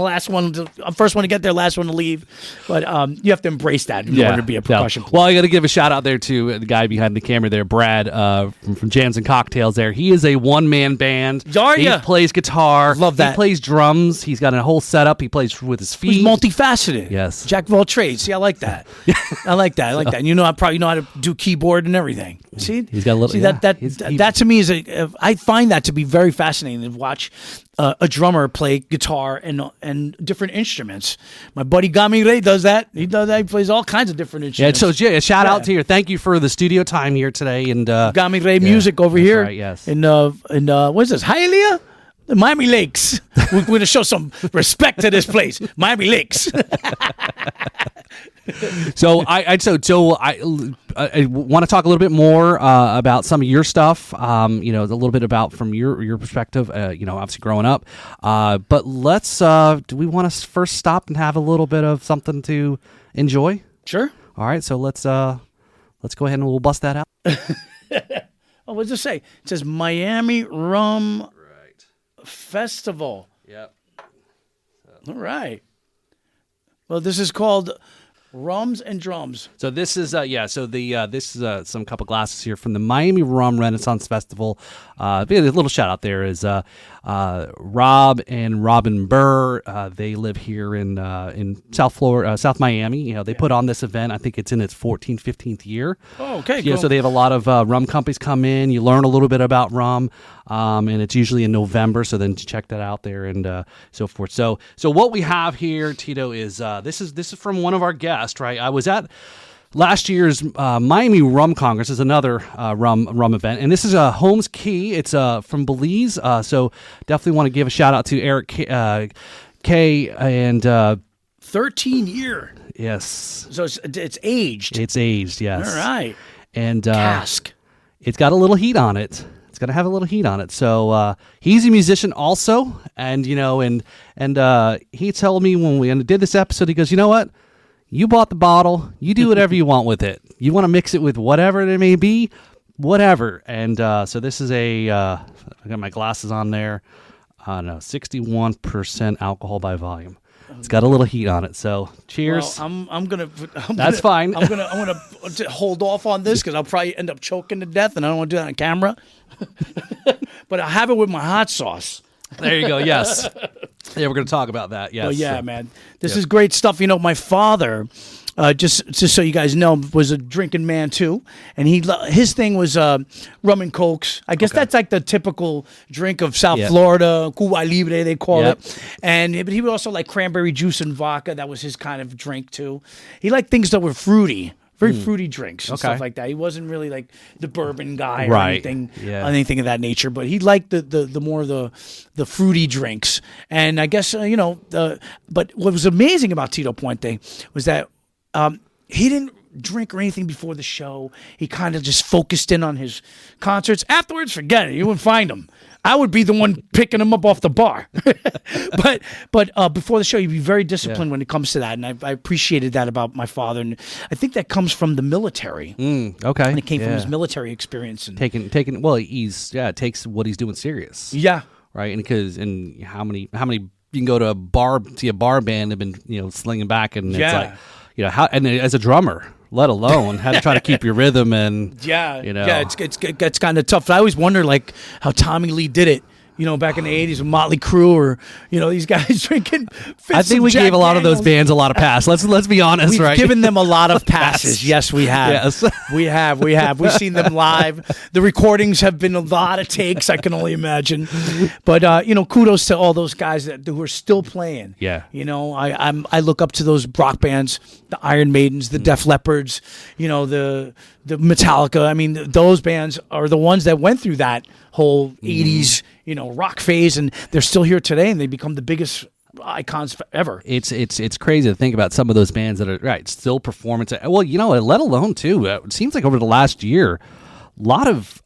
first one to get there, last one to leave. But you have to embrace that in order to be a percussion player. Well, I got to give a shout out there to the guy behind the camera there, Brad from Jams and Cocktails. There, he is a one-man band. He plays guitar. Love that. He plays drums. He's got a whole setup. He plays with his feet. He's multifaceted. Yes. Jack of all trades. See, I like that. I like that. And I probably know how to do keyboard and everything. See, he's got a little. See that to me is I find that to be very fascinating to watch a drummer play guitar and different instruments. My buddy Gamirey does that. He plays all kinds of different instruments. Yeah. So a shout out to you. Thank you for the studio time here today. And Gamirey Music over here. Right, yes. And what is this? Hialeah? The Miami Lakes. We're going to show some respect to this place. Miami Lakes. So I want to talk a little bit more about some of your stuff. A little bit about from your perspective. Obviously growing up. But let's. Do we want to first stop and have a little bit of something to enjoy? Sure. All right. So let's go ahead and we'll bust that out. Oh, what does it say? It says Miami Rum Festival. Yep. All right. Well, this is called Rums and Drums. So this is this is some couple glasses here from the Miami Rum Renaissance Festival. A little shout out there is Rob and Robin Burr. They live here in South Florida, South Miami. They put on this event. I think it's in its 14th, 15th year. Oh, okay. Yeah, cool. so they have a lot of rum companies come in. You learn a little bit about rum, and it's usually in November. So then check that out there and so forth. So what we have here, Tito, is this is from one of our guests. Right, I was at last year's Miami Rum Congress. Is another rum event, and this is Holmes Key. It's from Belize. So definitely want to give a shout out to Eric K and 13 year. Yes. So it's aged. It's aged. Yes. All right. And cask. It's got a little heat on it. It's going to have a little heat on it. So he's a musician also, and he told me when we did this episode, he goes, you know what? You bought the bottle. You do whatever you want with it. You want to mix it with whatever it may be, whatever. And so this is I got my glasses on there. 61% alcohol by volume. It's got a little heat on it. So cheers. Well, That's fine. I'm gonna hold off on this because I'll probably end up choking to death, and I don't want to do that on camera. But I have it with my hot sauce. There you go. Yes. Yeah, we're going to talk about that. Yes. Oh yeah, man. This is great stuff. My father, just so you guys know, was a drinking man too, and his thing was rum and cokes. I guess that's like the typical drink of South Florida, Cuba Libre they call it. But he would also like cranberry juice and vodka. That was his kind of drink too. He liked things that were fruity. Very fruity drinks and stuff like that. He wasn't really like the bourbon guy or anything of that nature, but he liked the more the fruity drinks. And I guess but what was amazing about Tito Puente was that he didn't drink or anything before the show. He kind of just focused in on his concerts. Afterwards, forget it. You wouldn't find him. I would be the one picking him up off the bar. but before the show, you'd be very disciplined when it comes to that. And I appreciated that about my father. And I think that comes from the military. Okay. And it came from his military experience. And it takes what he's doing serious. Yeah. Right. And how many you can go to a bar, see a bar band have been, slinging back and it's like, and as a drummer, let alone how to try to keep your rhythm and it's kind of tough. I always wonder like how Tommy Lee did it. Back in the 80s with Motley Crue or, these guys drinking. I think we gave a lot of those bands a lot of pass. Let's be honest, We've given them a lot of passes. Yes, we have. Yes. We have. We've seen them live. The recordings have been a lot of takes, I can only imagine. But, kudos to all those guys who are still playing. Yeah. I look up to those rock bands, the Iron Maidens, the Def Leppards, the Metallica. I mean, those bands are the ones that went through that whole 80s, rock phase, and they're still here today, and they become the biggest icons ever. It's crazy to think about some of those bands that are still performing. Well, let alone too. It seems like over the last year, a lot of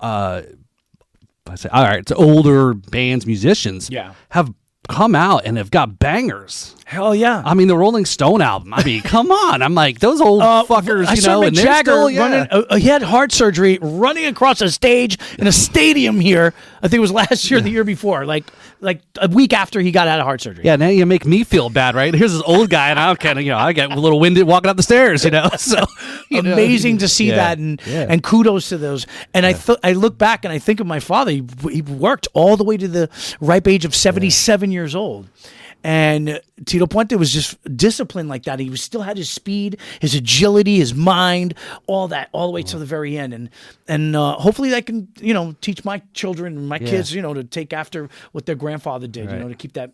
older bands, musicians have come out and have got bangers. Hell yeah. I mean, the Rolling Stone album. I mean, come on. I'm like, those old fuckers, I saw Mick and they're Jagger still, yeah. running. He had heart surgery, running across a stage in a stadium here. I think it was last year, or the year before, like a week after he got out of heart surgery. Yeah, now you make me feel bad, right? Here's this old guy, and I'm kind of, I get a little winded walking up the stairs, So amazing to see that, and kudos to those. And I look back and I think of my father. He worked all the way to the ripe age of 77 years old. And Tito Puente was just disciplined like that. He still had his speed, his agility, his mind, all that, all the way to the very end. And hopefully I can, teach my children and my kids, to take after what their grandfather did, to keep that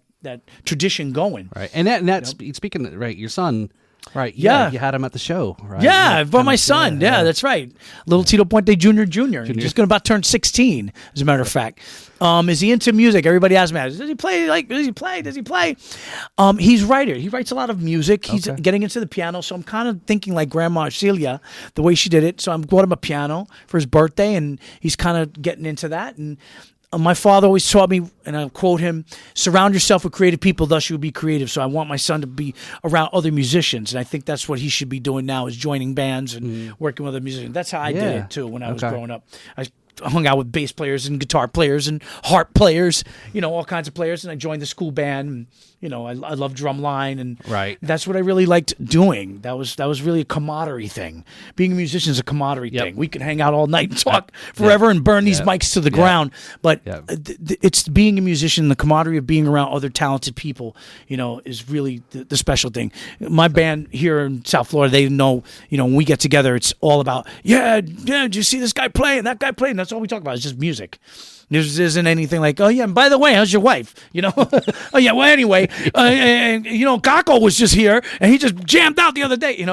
tradition going. Right. And that's speaking, right, your son. Right. Yeah. You had him at the show, right? Yeah, but my son. Yeah, that's right. Little Tito Puente Jr. Just going to about turn 16, as a matter of fact. Is he into music? Everybody asks me, does he play? Does he play? He's a writer. He writes a lot of music. He's getting into the piano. So I'm kind of thinking like Grandma Celia, the way she did it. So I bought him a piano for his birthday, and he's kind of getting into that. And my father always taught me, and I'll quote him, surround yourself with creative people, thus you will be creative. So I want my son to be around other musicians, and I think that's what he should be doing now, is joining bands and working with other musicians. That's how I did it, too, when I was growing up. I hung out with bass players and guitar players and harp players, all kinds of players, and I joined the school band, and I love drumline, and that's what I really liked doing. That was really a camaraderie thing. Being a musician is a camaraderie thing. We could hang out all night and talk forever and burn these mics to the ground, but it's being a musician, the camaraderie of being around other talented people, is really the special thing. My band here in South Florida, they know, when we get together, it's all about, did you see this guy play and that guy played? And that's all we talk about. It's just music. There isn't anything like, oh, yeah, and by the way, how's your wife? Oh, yeah, well, anyway, Kako was just here, and he just jammed out the other day.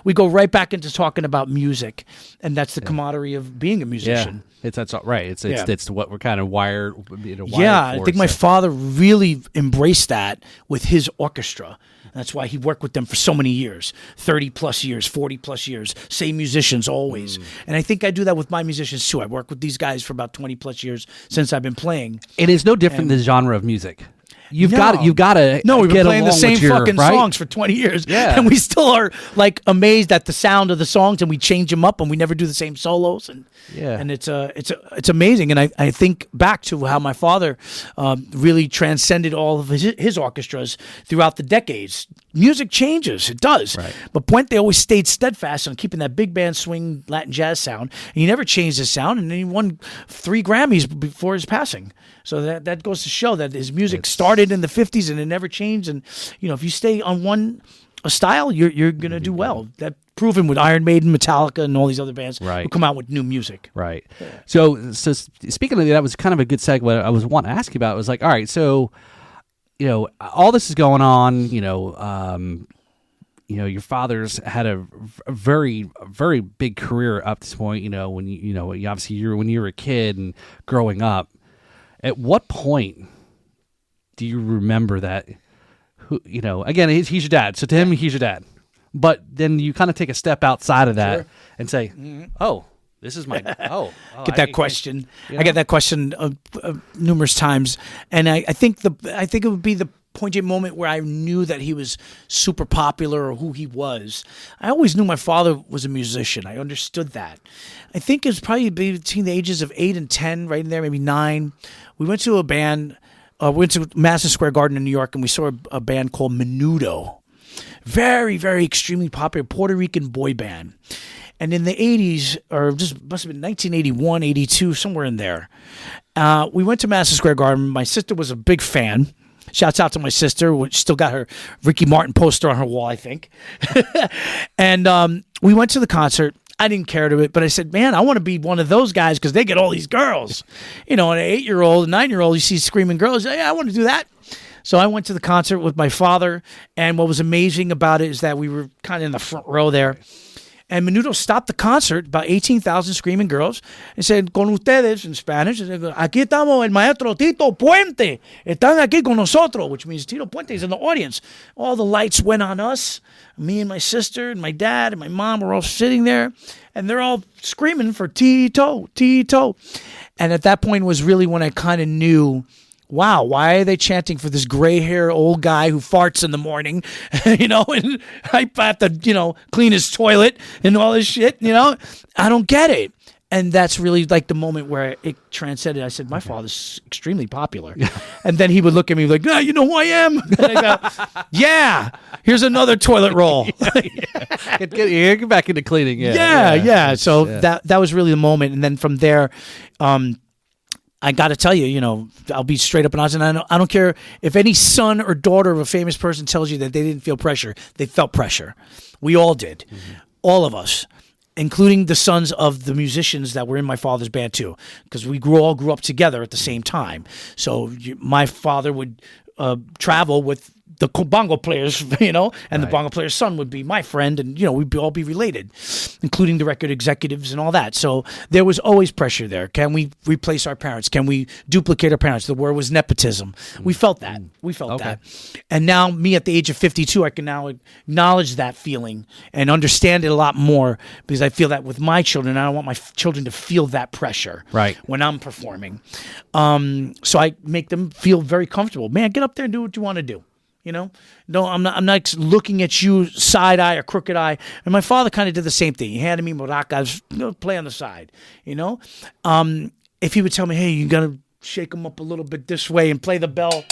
We go right back into talking about music, and that's the camaraderie of being a musician. Yeah, that's right. It's what we're kind of wired I think my father really embraced that with his orchestra. That's why he worked with them for so many years, 30 plus years, 40 plus years, same musicians always. And I think I do that with my musicians too. I work with these guys for about 20 plus years since I've been playing. It is no different than the genre of music. You've got to. No, we've been playing the same fucking songs for 20 years, and we still are like amazed at the sound of the songs, and we change them up, and we never do the same solos, and it's amazing. And I think back to how my father really transcended all of his orchestras throughout the decades. Music changes, it does, but Puente always stayed steadfast on keeping that big band swing Latin jazz sound, and he never changed his sound, and he won 3 Grammys before his passing. So that goes to show that his music started in the 50s and it never changed. And, if you stay on a style, you're going to do well. That proven with Iron Maiden, Metallica, and all these other bands who come out with new music. Right. So speaking of that, was kind of a good segue. I was wanting to ask you about. It was like, all right, so, all this is going on, your father's had a very, very big career up to this point, when when you were a kid and growing up. At what point do you remember that, again, he's your dad. So to him, he's your dad. But then you kind of take a step outside of that and say, oh, this is my, get that question. I get that question numerous times. And I think it would be the poignant moment where I knew that he was super popular or who he was. I always knew my father was a musician. I understood that. I think it was probably between the ages of 8 and 10, right in there, maybe 9. We went to a band, we went to Madison Square Garden in New York, and we saw a band called Menudo. Very, very extremely popular Puerto Rican boy band. And in the 80s, or just must have been 1981, 82, somewhere in there, we went to Madison Square Garden. My sister was a big fan. Shouts out to my sister, which still got her Ricky Martin poster on her wall, I think. And we went to the concert. I didn't care to it, but I said, man, I want to be one of those guys because they get all these girls. An 8-year-old, a 9-year-old, you see screaming girls. Yeah, I want to do that. So I went to the concert with my father, and what was amazing about it is that we were kind of in the front row there. And Menudo stopped the concert, about 18,000 screaming girls, and said, con ustedes, in Spanish, aquí estamos el maestro Tito Puente. Están aquí con nosotros, which means Tito Puente is in the audience. All the lights went on us. Me and my sister and my dad and my mom were all sitting there, and they're all screaming for Tito, Tito. And at that point was really when I kind of knew wow, why are they chanting for this gray hair old guy who farts in the morning, and I have to, clean his toilet and all this shit, I don't get it. And that's really like the moment where it transcended. I said, my father's extremely popular. And then he would look at me like, you know who I am? And I go, yeah, here's another toilet roll. Get back into cleaning. Yeah. So that was really the moment. And then from there, I got to tell you, I'll be straight up and honest. And I don't care if any son or daughter of a famous person tells you that they didn't feel pressure. They felt pressure. We all did. Mm-hmm. All of us. Including the sons of the musicians that were in my father's band too, because we all grew up together at the same time. So my father would travel with the bongo players, and the bongo player's son would be my friend, and we'd all be related, including the record executives and all that. So there was always pressure there. Can we replace our parents? Can we duplicate our parents? The word was nepotism. We felt that. That. And now, me at the age of 52, I can now acknowledge that feeling and understand it a lot more, because I feel that with my children. I don't want my children to feel that pressure when I'm performing. So I make them feel very comfortable. Man, get up there and do what you want to do. No, I'm not looking at you side eye or crooked eye. And my father kind of did the same thing. He handed me maracas, play on the side. If he would tell me, hey, you got to shake them up a little bit this way and play the bell,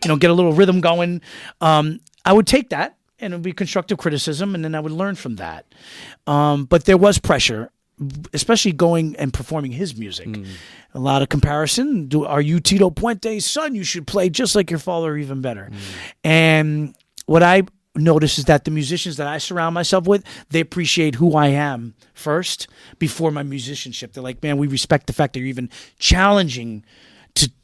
get a little rhythm going. I would take that, and it would be constructive criticism, and then I would learn from that. But there was pressure, especially going and performing his music. A lot of comparison. Are you Tito Puente's son? You should play just like your father, or even better. And what I notice is that the musicians that I surround myself with, they appreciate who I am first before my musicianship. They're like, man, we respect the fact that you're even challenging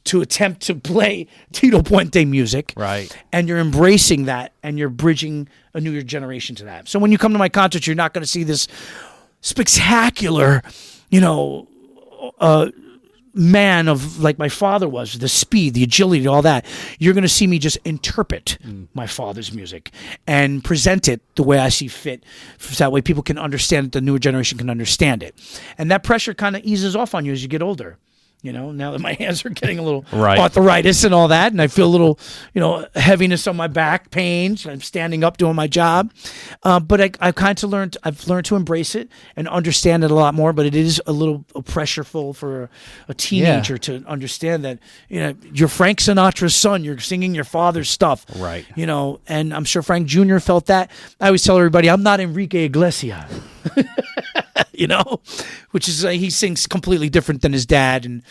to attempt to play Tito Puente music. Right. And you're embracing that, and you're bridging a new generation to that. So when you come to my concerts, you're not going to see this spectacular, man of like my father was, the speed, the agility, all that. You're going to see me just interpret my father's music and present it the way I see fit, so that way people can understand it, the newer generation can understand it. And that pressure kind of eases off on you as you get older. Now that my hands are getting a little arthritis and all that, and I feel a little, heaviness on my back, pains. I'm standing up doing my job. But I've learned to embrace it and understand it a lot more, but it is a little pressureful for a teenager to understand that, you're Frank Sinatra's son, you're singing your father's stuff. Right. And I'm sure Frank Jr. felt that. I always tell everybody, I'm not Enrique Iglesias. Which is he sings completely different than his dad,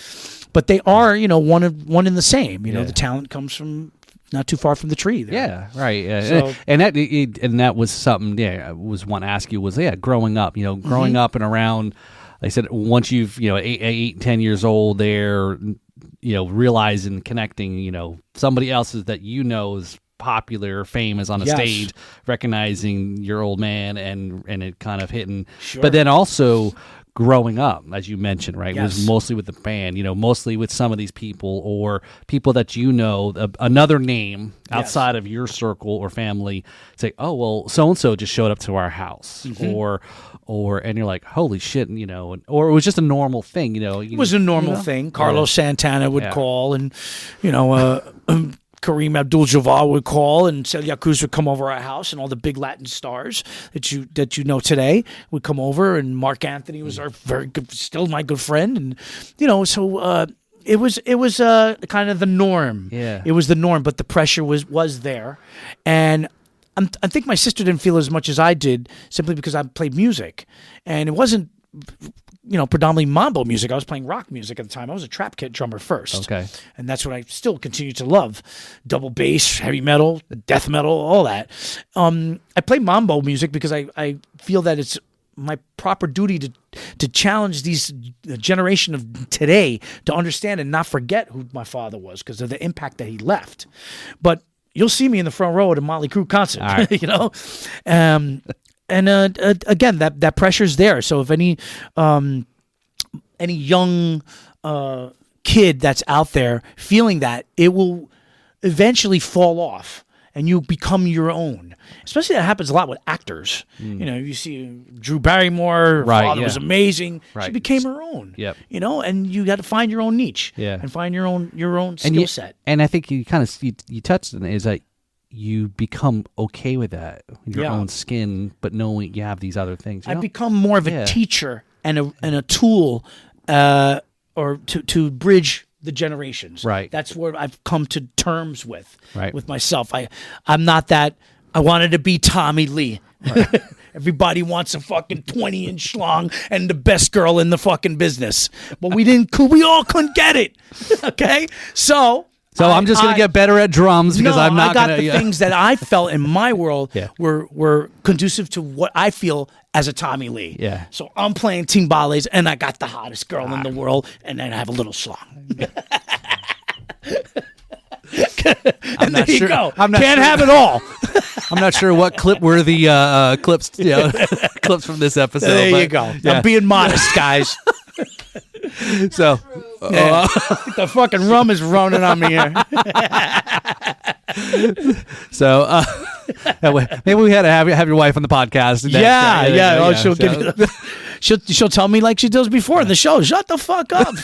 but they are one in the same. The talent comes from not too far from the tree there. Yeah, right. Yeah. So, and that was something. Yeah, I was want to ask you was growing up. Growing up and around. Like I said, once you've 8, 10 years old, there, realizing, connecting, somebody else's that is popular, famous on a stage, recognizing your old man, and it kind of hitting. Sure. But then also growing up, as you mentioned, right, Yes. was mostly with the band, mostly with some of these people or people that another name outside of your circle or family say, oh, well, so-and-so just showed up to our house, or and you're like, holy shit, or it was just a normal thing, It was a normal thing. Carlos Santana would call, and, Kareem Abdul-Jabbar would call, and Celia Cruz would come over our house, and all the big Latin stars that you know today would come over, and Mark Anthony was our very good, still my good friend, and so it was kind of the norm. Yeah, it was the norm, but the pressure was there, and I think my sister didn't feel as much as I did, simply because I played music, and it wasn't predominantly mambo music. I was playing rock music at the time. I was a trap kit drummer first. Okay. And that's what I still continue to love. Double bass, heavy metal, death metal, all that. I play mambo music because I feel that it's my proper duty to challenge the generation of today to understand and not forget who my father was, because of the impact that he left. But you'll see me in the front row at a Motley Crue concert, right. And again, that pressure's there. So if any young kid that's out there feeling that, it will eventually fall off, and you become your own. Especially that happens a lot with actors. You see Drew Barrymore, her father was amazing. She became her own. Yep. And you got to find your own niche. And find your own skill set. And I think you kind of you touched on it, is that you become okay with that, your own skin, but knowing you have these other things. I've become more of a teacher and a tool, or to bridge the generations. Right. That's where I've come to terms with myself. I'm not that. I wanted to be Tommy Lee. Right. Everybody wants a fucking 20-inch schlong and the best girl in the fucking business, but we all couldn't get it. Okay, so I'm just going to get better at drums because I'm not going to. I got the things that I felt in my world were conducive to what I feel as a Tommy Lee. Yeah. So I'm playing timbales, and I got the hottest girl in the world, and then I have a little schlong. And there you go. Can't have it all. I'm not sure what clip-worthy clips clips from this episode. There you go. I'm being modest, guys. So the fucking rum is running on me here. So maybe we had to have your wife on the podcast. She'll tell me like she does before in the show. Shut the fuck up.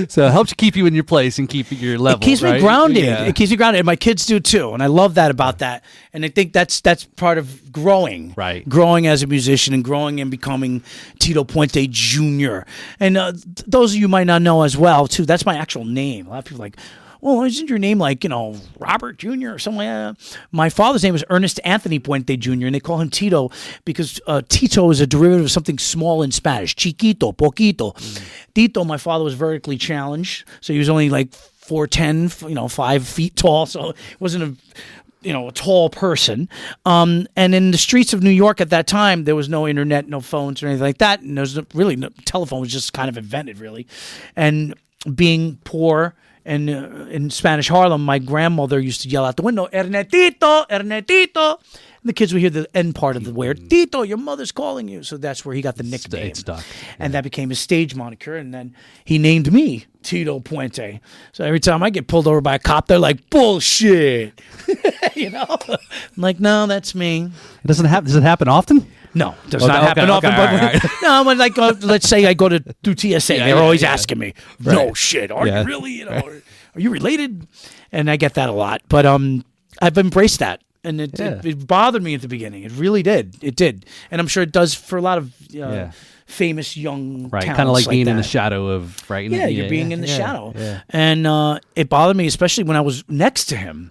So it helps you keep you in your place and keep your level. It keeps me grounded. Yeah. It keeps me grounded, and my kids do too. And I love that about that. And I think that's part of growing, right? Growing as a musician and growing and becoming Tito Puente Jr. And those of you might not know as well too. That's my actual name. A lot of people are like, well, isn't your name like, Robert Jr. or something like that? My father's name is Ernest Anthony Puente Jr., and they call him Tito because Tito is a derivative of something small in Spanish. Chiquito, poquito. Tito, my father was vertically challenged, so he was only like 4'10", 5 feet tall, so he wasn't a tall person. And in the streets of New York at that time, there was no internet, no phones or anything like that, and there was telephone was just kind of invented, really. And being poor, and in Spanish Harlem, my grandmother used to yell out the window, Ernestito, Ernestito. And the kids would hear the end part of the word, Tito, your mother's calling you. So that's where he got the nickname. It stuck. And that became his stage moniker. And then he named me Tito Puente. So every time I get pulled over by a cop, they're like, bullshit. I'm like, no, that's me. Does it happen often? No, it does not happen often. But no, when let's say I go to do TSA, they're always asking me, "No shit, are you really? Are you related?" And I get that a lot. But I've embraced that, and it bothered me at the beginning. It really did. It did, and I'm sure it does for a lot of famous young talents, kind of like being that. in the shadow of You're being in the shadow, and it bothered me, especially when I was next to him.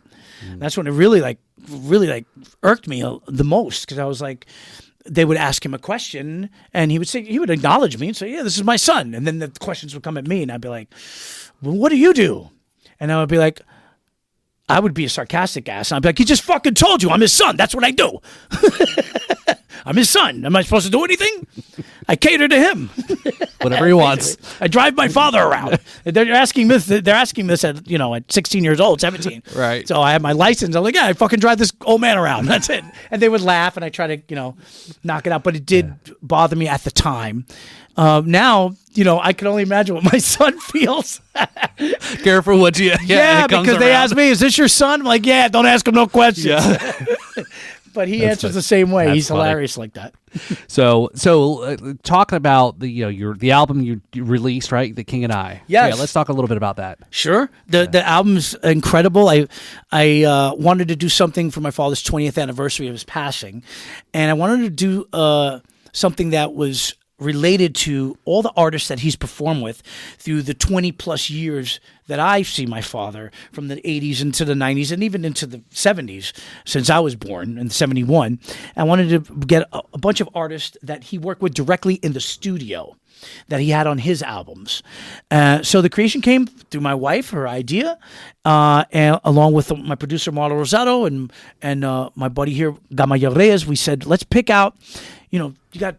That's when it really irked me the most, because I was like. They would ask him a question, and he would acknowledge me and say, "Yeah, this is my son." And then the questions would come at me, and I'd be like, "Well, what do you do?" And I would be like, I would be a sarcastic ass. And I'd be like, "He just fucking told you I'm his son. That's what I do. I'm his son. Am I supposed to do anything? I cater to him. Whatever he wants. I drive my father around." They're asking this. They're asking this at 16 years old, 17. Right. So I have my license. I'm like, yeah, I fucking drive this old man around. That's it. And they would laugh, and I try to knock it out. But it did bother me at the time. Now, I can only imagine what my son feels. Careful what you. Because they ask me, "Is this your son?" I'm like, "Yeah, don't ask him no questions." Yeah. But he answers the same way. He's hilarious like that. So talking about the album you released, right? The King and I. Yes. Yeah, let's talk a little bit about that. Sure. The album's incredible. I wanted to do something for my father's 20th anniversary of his passing, and I wanted to do something that was related to all the artists that he's performed with through the 20 plus years that I see my father, from the 80s into the 90s and even into the 70s, since I was born in 71. I wanted to get a bunch of artists that he worked with directly in the studio that he had on his albums. So the creation came through my wife, her idea, and along with my producer Marlo Rosado and my buddy here Gamirey. We said, let's pick out, you got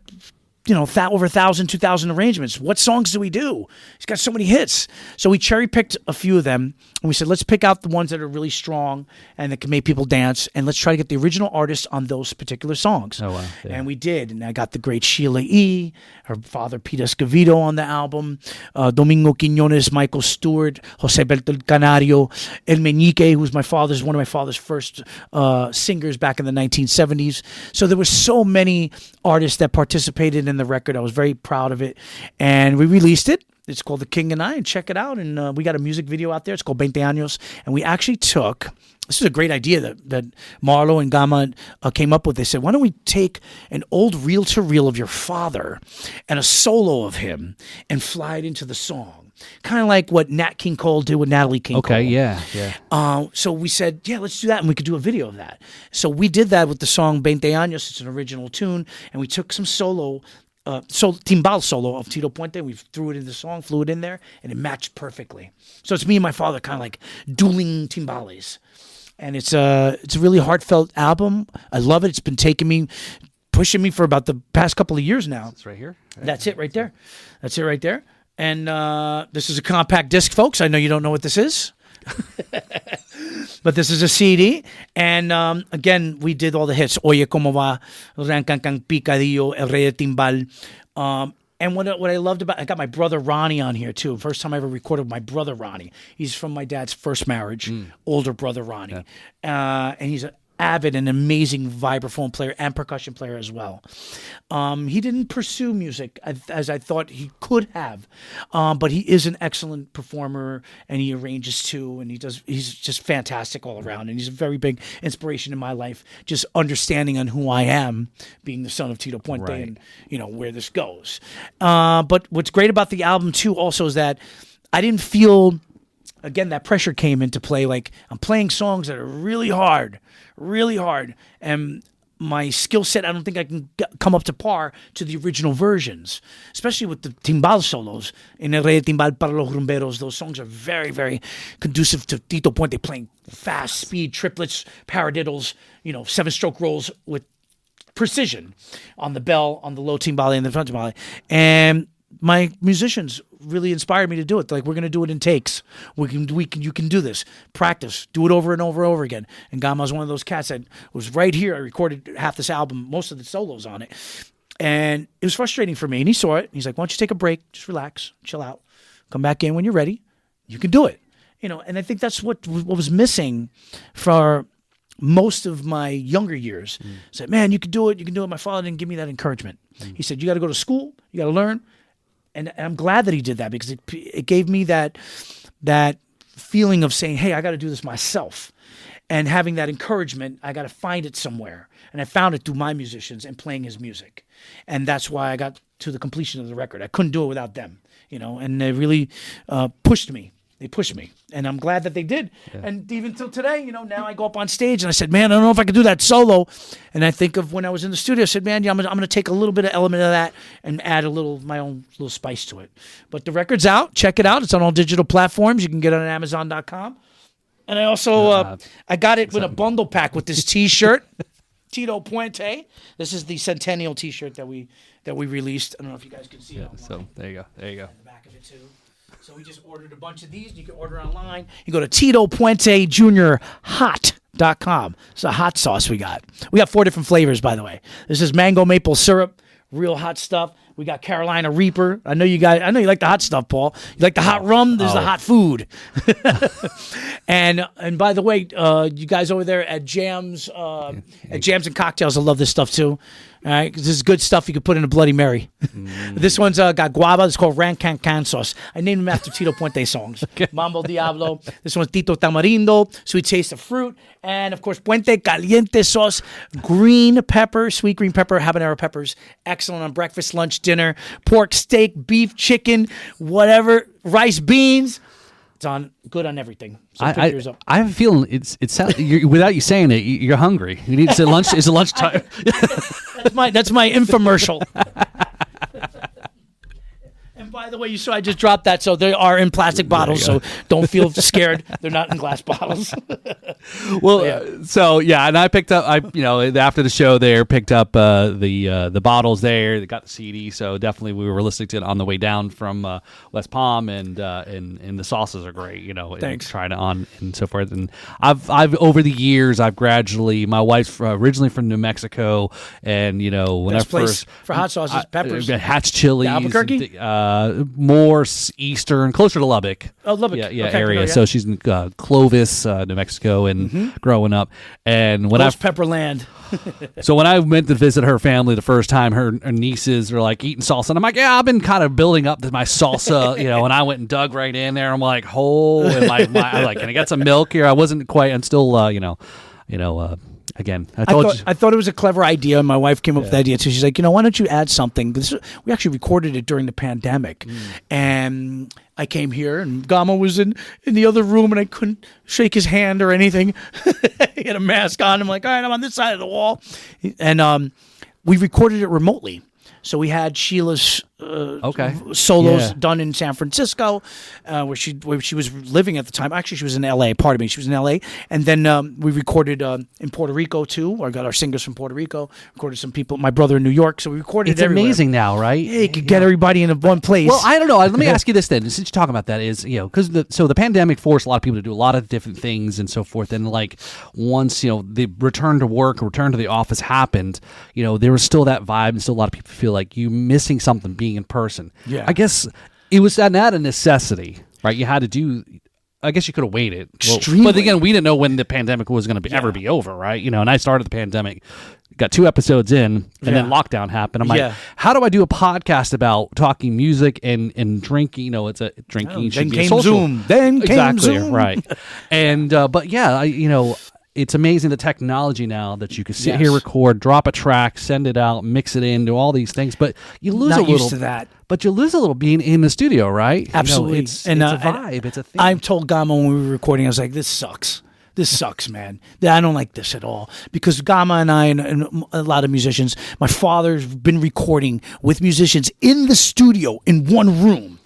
over 1,000, 2,000 arrangements. What songs do we do? He's got so many hits. So we cherry picked a few of them, and we said, let's pick out the ones that are really strong and that can make people dance, and let's try to get the original artist on those particular songs. Oh, wow. Yeah. And we did, and I got the great Sheila E., her father Pete Escovedo on the album, Domingo Quiñones, Michael Stewart, Jose Berto El Canario, El Meñique, who was one of my father's first singers back in the 1970s. So there were so many artists that participated in the record. I was very proud of it, and we released it. It's called The King and I, and check it out. And we got a music video out there. It's called 20 Años, and we actually took. This is a great idea that Marlo and Gama came up with. They said, why don't we take an old reel-to-reel of your father and a solo of him and fly it into the song? Kind of like what Nat King Cole did with Natalie King Cole. Okay, yeah. So we said, yeah, let's do that, and we could do a video of that. So we did that with the song 20 Años. It's an original tune, and we took some timbal solo of Tito Puente. We threw it in the song, flew it in there, and it matched perfectly. So it's me and my father kind of like dueling timbales. And it's a really heartfelt album. I love it. It's been pushing me for about the past couple of years now. It's right here. That's it right there. That's it right there. And this is a compact disc, folks. I know you don't know what this is. But this is a CD. And again, we did all the hits. Oye, como va, Ran Can Can Picadillo, El Rey de Timbal. And what I loved about, I got my brother Ronnie on here too. First time I ever recorded with my brother Ronnie. He's from my dad's first marriage, older brother Ronnie. Yeah. And he's an avid and amazing vibraphone player and percussion player as well. He didn't pursue music as I thought he could have, but he is an excellent performer, and he arranges too, and he's just fantastic all around, and he's a very big inspiration in my life, just understanding on who I am, being the son of Tito Puente, right. And where this goes. But what's great about the album too also is that I didn't feel, again, that pressure came into play. Like, I'm playing songs that are really hard, and my skill set, I don't think I can come up to par to the original versions, especially with the timbal solos. In El Rey de Timbal para los Rumberos, those songs are very, very conducive to Tito Puente playing fast, speed, triplets, paradiddles, 7-stroke rolls with precision on the bell, on the low timbale and the front timbale. And my musicians really inspired me to do it. They're like, we're going to do it in takes. You can do this. Practice. Do it over and over and over again. And Gama's one of those cats that was right here. I recorded half this album, most of the solos on it. And it was frustrating for me. And he saw it. He's like, why don't you take a break? Just relax. Chill out. Come back in when you're ready. You can do it. And I think that's what was missing for most of my younger years. I said, man, you can do it. You can do it. My father didn't give me that encouragement. He said, you got to go to school. You got to learn. And I'm glad that he did that, because it gave me that feeling of saying, hey, I got to do this myself. And having that encouragement, I got to find it somewhere. And I found it through my musicians and playing his music. And that's why I got to the completion of the record. I couldn't do it without them, and they really pushed me. They pushed me, and I'm glad that they did. Yeah. And even till today, now I go up on stage and I said, man, I don't know if I could do that solo. And I think of when I was in the studio, I said, man, yeah, I'm going to take a little bit of element of that and add my own little spice to it. But the record's out. Check it out. It's on all digital platforms. You can get it on Amazon.com. And I also, I got it with a bundle pack with this T-shirt, Tito Puente. This is the Centennial T-shirt that we released. I don't know if you guys can see it. So there you go. And the back of it too. So we just ordered a bunch of these. You can order online. You go to Tito Puente Jr. Hot.com. It's a hot sauce we got. We got 4 different flavors, by the way. This is mango maple syrup, real hot stuff. We got Carolina Reaper. I know you like the hot stuff, Paul. You like the hot rum? There's the hot food. And by the way, you guys over there at Jams and Cocktails, I love this stuff too. All right, this is good stuff you could put in a Bloody Mary. This one's got guava. It's called Ran Can Can sauce. I named them after Tito Puente songs. Okay. Mambo Diablo. This one's Tito Tamarindo, sweet taste of fruit. And, of course, Puente Caliente sauce, green pepper, sweet green pepper, habanero peppers. Excellent on breakfast, lunch, dinner, pork, steak, beef, chicken, whatever, rice, beans. It's good on everything. So pick yours up. I have a feeling it sounds, without you saying it, you're hungry. You need to lunch. Is it lunchtime? That's my infomercial. And And by the way, you saw I just dropped that, so they are in plastic bottles, so don't feel scared. They're not in glass bottles. Well, and I picked up, after the show there, picked up the bottles there. They got the CD, so definitely we were listening to it on the way down from West Palm, and the sauces are great, Thanks. Trying it on and so forth. And I've over the years, I've gradually, my wife's originally from New Mexico, and when Best I place first for hot sauces, peppers, Hatch Chili's, Albuquerque, more eastern, closer to Lubbock. Oh, Lubbock, yeah, okay, area. yeah. So she's in Clovis, New Mexico, and growing up. And when Pepperland. So when I went to visit her family the first time, her nieces were like eating salsa, and I'm like, yeah, I've been kind of building up to my salsa, and I went and dug right in there. I'm like, and I'm like, can I get some milk here? I wasn't quite. I'm still, again, I thought it was a clever idea, and my wife came up with the idea too. She's like, why don't you add something? We actually recorded it during the pandemic, and I came here, and Gama was in the other room, and I couldn't shake his hand or anything. He had a mask on. I'm like, all right, I'm on this side of the wall, and we recorded it remotely. So we had Sheila's solos done in San Francisco, where she was living at the time. Actually, she was in L.A. Pardon me, she was in L.A. And then we recorded in Puerto Rico too. I got our singers from Puerto Rico. Recorded some people. My brother in New York. So we recorded. It's it everywhere. Amazing now, right? Yeah, you could get everybody in one place. Well, I don't know. Let me ask you this then. Since you're talking about that, is because the pandemic forced a lot of people to do a lot of different things and so forth. And like once the return to work, return to the office happened, there was still that vibe, and still a lot of people feel like you missing something being in person. Yeah. I guess it was not a necessity, right? You had to do. I guess you could have waited. Extremely. But again, we didn't know when the pandemic was going to ever be over, right? And I started the pandemic, got 2 episodes in, and then lockdown happened. I'm like, how do I do a podcast about talking music and drinking? It's a drinking. Then came Zoom. Then came Zoom. Right. And it's amazing the technology now that you can sit here, record, drop a track, send it out, mix it in, do all these things. But you lose Not a little. used to that. But you lose a little being in the studio, right? Absolutely. It's a vibe. It's a thing. I told Gama when we were recording, I was like, this sucks. This sucks, man. I don't like this at all. Because Gama and I and a lot of musicians, my father's been recording with musicians in the studio in one room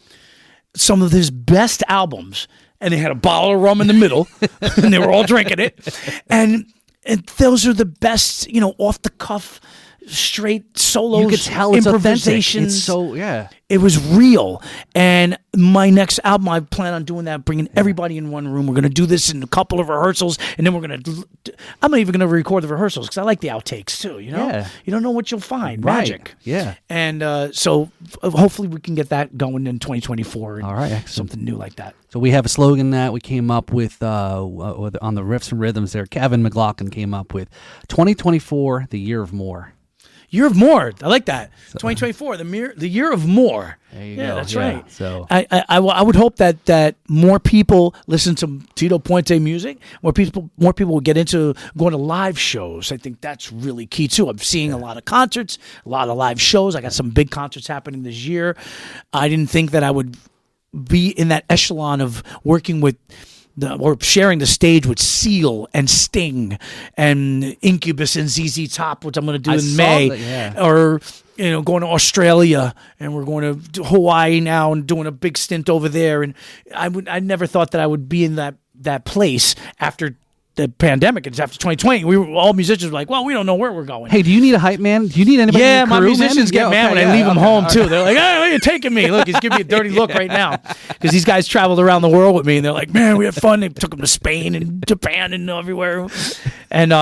some of his best albums. And they had a bottle of rum in the middle, and they were all drinking it. And those are the best, off the cuff, straight solos. You could tell it's improvisations. It's so It was real. And my next album, I plan on doing that, bringing everybody in one room. We're going to do this in a couple of rehearsals, and then I'm not even going to record the rehearsals because I like the outtakes too. Yeah. You don't know what you'll find. Right. Magic. Yeah. And so hopefully we can get that going in 2024. All right. Excellent. Something new like that. So we have a slogan that we came up with on the riffs and rhythms there. Kevin McLaughlin came up with 2024, the year of more. Year of more. I like that. 2024, the year of more. There you yeah, go. that's Yeah. right. So I would hope that more people listen to Tito Puente music. More people will get into going to live shows. I think that's really key too. I'm seeing a lot of concerts, a lot of live shows. I got some big concerts happening this year. I didn't think that I would be in that echelon of working with or sharing the stage with Seal and Sting and Incubus and ZZ Top, which I'm going to do in May, or going to Australia, and we're going to Hawaii now and doing a big stint over there. And I never thought that I would be in that place after the pandemic. It's after 2020. We were all musicians were like, well, we don't know where we're going. Hey, do you need a hype man? Do you need anybody? Yeah, in the my crew, musicians man? get mad when I leave them home too. They're like, "Hey, where are you taking me?" Look, he's giving me a dirty look right now because these guys traveled around the world with me, and they're like, "Man, we had fun." They took them to Spain and Japan and everywhere, and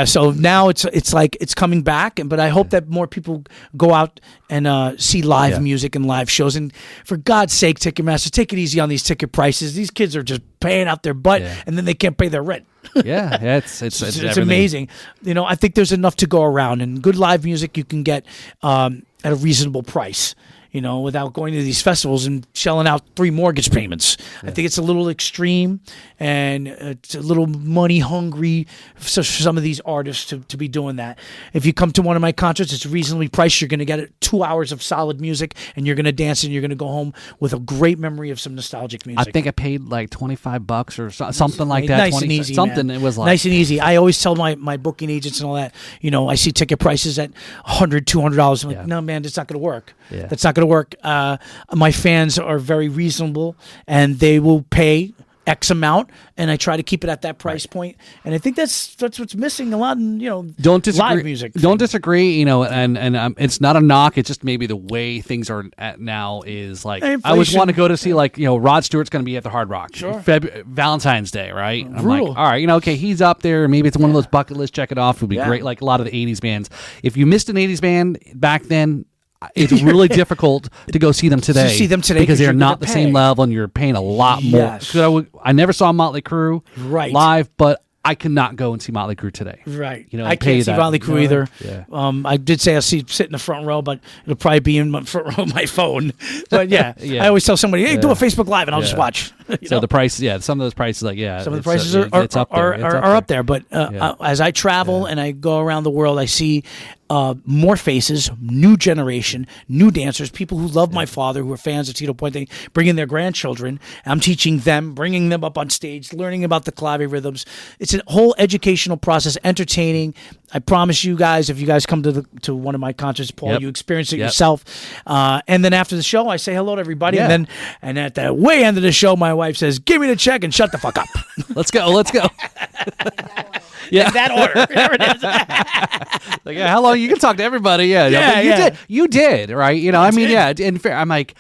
so now it's like it's coming back. But I hope that more people go out and see live music and live shows. And for God's sake, Ticketmaster, take it easy on these ticket prices. These kids are just paying out their butt, and then they can't pay their rent. It's amazing. I think there's enough to go around, and good live music you can get at a reasonable price. Without going to these festivals and shelling out 3 mortgage payments. I think it's a little extreme, and it's a little money hungry for some of these artists to be doing that. If you come to one of my concerts, it's reasonably priced. You're going to get 2 hours of solid music, and you're going to dance, and you're going to go home with a great memory of some nostalgic music. I think I paid like $25 or something like that. Nice and easy, something. Man. It was like nice and easy. I always tell my booking agents and all that. I see ticket prices at $100, $200. I'm like, no, man, it's not going to work. Yeah. That's not going to work. My fans are very reasonable, and they will pay X amount, and I try to keep it at that price point. And I think that's what's missing a lot in don't disagree, live music. Don't disagree, and it's not a knock. It's just maybe the way things are at now is like Inflation. I always want to go to see Rod Stewart's going to be at the Hard Rock, Sure. Valentine's Day, right? I'm Brutal. like, all right, okay, he's up there. Maybe it's one of those bucket list. Check it off. It would be Yeah. great. Like a lot of the '80s bands. If you missed an '80s band back then, it's really difficult to go see them today. Because they're not the same level, and you're paying a lot more. Yes. So I never saw Motley Crue live, but I cannot go and see Motley Crue today. Right. I I can't see Motley Crue either. Yeah. I did say I'll sit in the front row, but it'll probably be in my front row of my phone. But yeah, Yeah. I always tell somebody, hey, do a Facebook Live, and I'll just watch. So the price, some of those prices, some of the prices are up there. But as I travel and I go around the world, I see more faces, new generation, new dancers, people who love my father, who are fans of Tito Puente, bringing their grandchildren. I'm teaching them, bringing them up on stage, learning about the clave rhythms. It's a whole educational process, entertaining. I promise you guys, if you guys come to one of my concerts, Paul, you experience it yourself. And then after the show, I say hello to everybody. And at the way end of the show, my wife says, give me the check and shut the fuck up. Let's go. In that order. There it is. How long you can talk to everybody? You did, right? And fair. I'm like,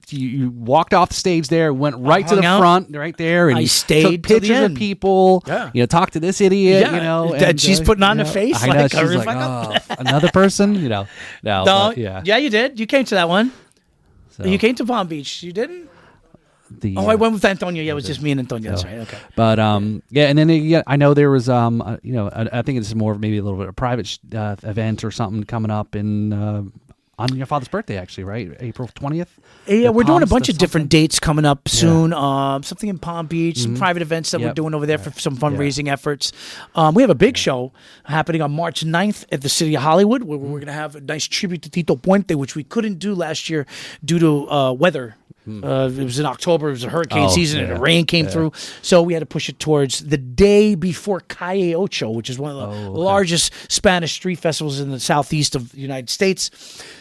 you walked off the stage there, went right to the front, right there, and I stayed took pictures of people. Yeah. Talk to this idiot. And she's putting on the face. I know. She's like, another person. No. Yeah, you did. You came to that one. So. You came to Palm Beach. You didn't. I went with Antonio. Yeah, it was just me and Antonio. That's right. Okay. But and then I know there was I think it's more of maybe a little bit of a private event or something coming up in on your father's birthday, actually, right? April 20th. Yeah, we're doing a bunch of different dates coming up soon. Something in Palm Beach, some private events that we're doing over there for some fundraising efforts. We have a big show happening on March 9th at the City of Hollywood, where we're going to have a nice tribute to Tito Puente, which we couldn't do last year due to weather. It was in October. It was a hurricane season, and the rain came through. So we had to push it towards the day before Calle Ocho, which is one of the largest Spanish street festivals in the southeast of the United States.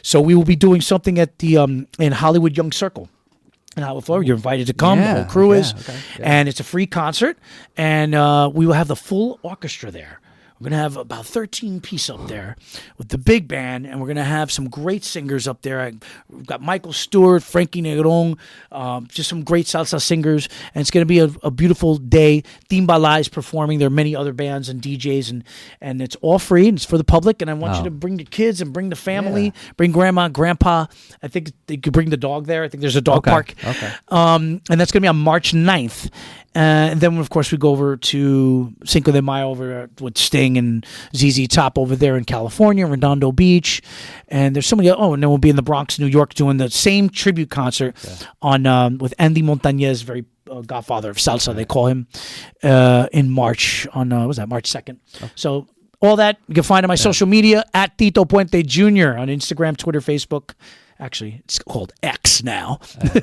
So we will be doing something at the in Hollywood Young Circle. And you're invited to come. The whole crew is. And it's a free concert. And we will have the full orchestra there. We're going to have about 13 pieces up there with the big band, and we're going to have some great singers up there. We've got Michael Stewart, Frankie Negron, just some great salsa singers, and it's going to be a beautiful day. Timbala is performing. There are many other bands and DJs, and it's all free, and it's for the public, and I want you to bring the kids and bring the family, bring grandma, grandpa. I think you could bring the dog there. I think there's a dog park. Okay. And that's going to be on March 9th. And then, of course, we go over to Cinco de Mayo over with Sting and ZZ Top over there in California, Redondo Beach. And there's so many. And then we'll be in the Bronx, New York, doing the same tribute concert on with Andy Montañez, very godfather of salsa, they call him, in March on what was that, March 2nd. So all that you can find on my social media at Tito Puente Jr. on Instagram, Twitter, Facebook. Actually, it's called X now. All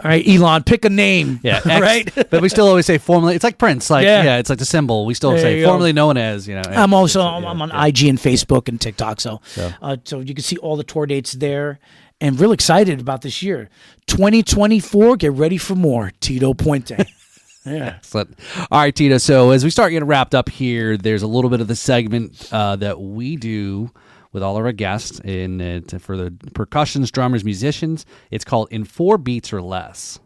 right, Elon, pick a name. Yeah, X, right. But we still always say formerly. It's like Prince. It's like the symbol. We still say formerly known as. I'm also I'm on IG and Facebook and TikTok. So you can see all the tour dates there. And real excited about this year, 2024. Get ready for more Tito Puente. Yeah. Excellent. All right, Tito. So as we start getting wrapped up here, there's a little bit of the segment that we do with all of our guests for the percussionists, drummers, musicians. It's called In 4 Beats or Less.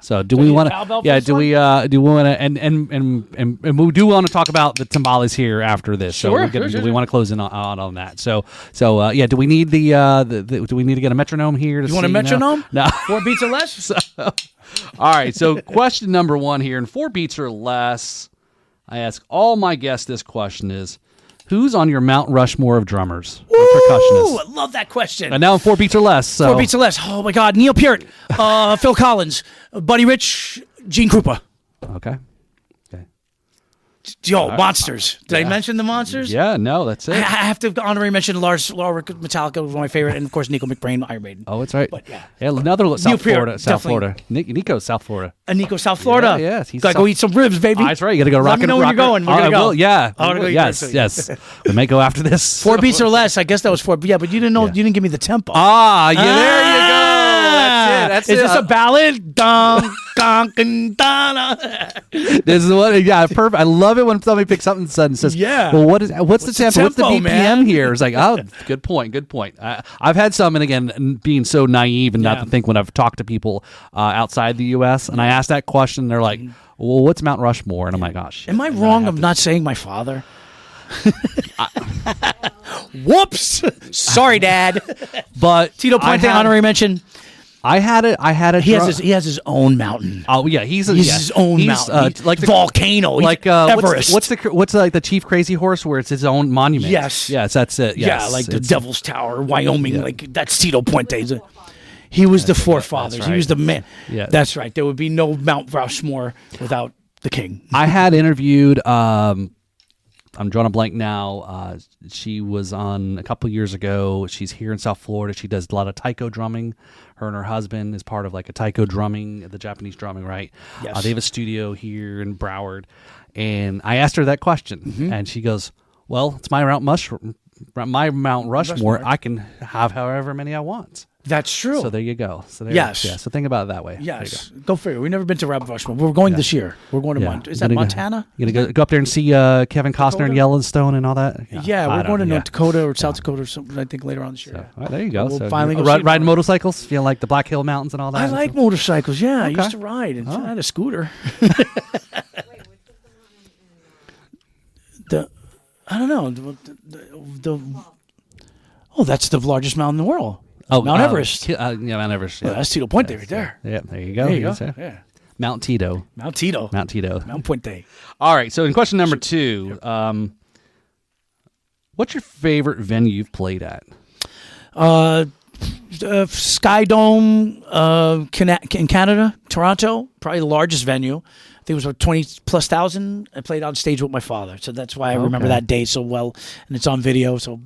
So do we want to? Yeah. Do we want to? And we do want to talk about the timbales here after this. Sure. So we want to close in on that. So do we need do we need to get a metronome here? You want a metronome? No. 4 beats or less. All right. So question number 1 here: in 4 beats or less, I ask all my guests this question: is who's on your Mt Rushmore of drummers or percussionists? I love that question. And now in 4 beats or less. So. 4 beats or less. Oh my God. Neil Peart, Phil Collins, Buddy Rich, Gene Krupa. Okay. Yo, Monsters. Did I mention the Monsters? Yeah, no, that's I it. have to honorary mention Lars Ulrich, Metallica was one of my favorite, and of course Nico McBrain, Iron Maiden. Oh, it's right. But, yeah. Another South Pierre, Florida. South definitely. Florida. Nico's South Florida. Nico, South Florida. Yeah, yes, he's Gotta go eat some ribs, baby. Oh, that's right. You got to go rock Let me know when you're going. We're I gonna go. will, yeah. I wanna go eat yes, ribs. yes. We may go after this. 4 beats or less. I guess that was 4. Yeah, but you didn't know. You didn't give me the tempo. Ah, yeah, there you go. That's it. Is this a ballad? Dong, dong, and donna. This is what, yeah, perfect. I love it when somebody picks up and says, Yeah. well, what's the tempo? What's the tempo, BPM man? here? It's like, oh, good point. I've had some, and again, being so naive and not to think when I've talked to people outside the U.S., and I ask that question, they're like, well, what's Mount Rushmore? And I'm like, oh, shit. Am I wrong of not saying my father? Whoops! Sorry, Dad. But Tito Puente, honorary mention. I had a. He has his own mountain. Oh yeah, he's his own mountain. Like the volcano. Like Everest. What's like the Chief Crazy Horse, where it's his own monument? Yes, that's it. Yes. Yeah, like the Devil's Tower, Wyoming. Like that's Tito Puente. He was the forefathers. Right. He was the man. Yeah, that's right. There would be no Mount Rushmore without the king. I had interviewed. I'm drawing a blank now. She was on a couple years ago. She's here in South Florida. She does a lot of taiko drumming. Her and her husband is part of like a taiko drumming, the Japanese drumming, right? Yes. They have a studio here in Broward. And I asked her that question, and she goes, well, it's my Mount Rushmore. I can have however many I want. That's true. So there you go. So yes. Yeah. So think about it that way. Yes. Go figure. We've never been to Mount Rushmore. We're going this year. We're going to Montana. Is that Montana? You're going to go up there and see Kevin Costner in Yellowstone and all that? Yeah, we're going to North Dakota or South Dakota or something, I think, later on this year. So, there you go. We'll finally go riding motorcycles? Feel like the Black Hill Mountains and all that? I like motorcycles, yeah. I used to ride. I had a scooter. I don't know. That's the largest mountain in the world. Oh, Mount Everest. Mount Everest. Yeah. Well, that's Tito Puente right there. Yeah, there you go. There you go. Yeah. Mount Tito. Mount Puente. All right, so in question number 2, what's your favorite venue you've played at? Sky Dome in Canada, Toronto, probably the largest venue. I think it was 20,000+. I played on stage with my father, so that's why I remember that day so well, and it's on video, so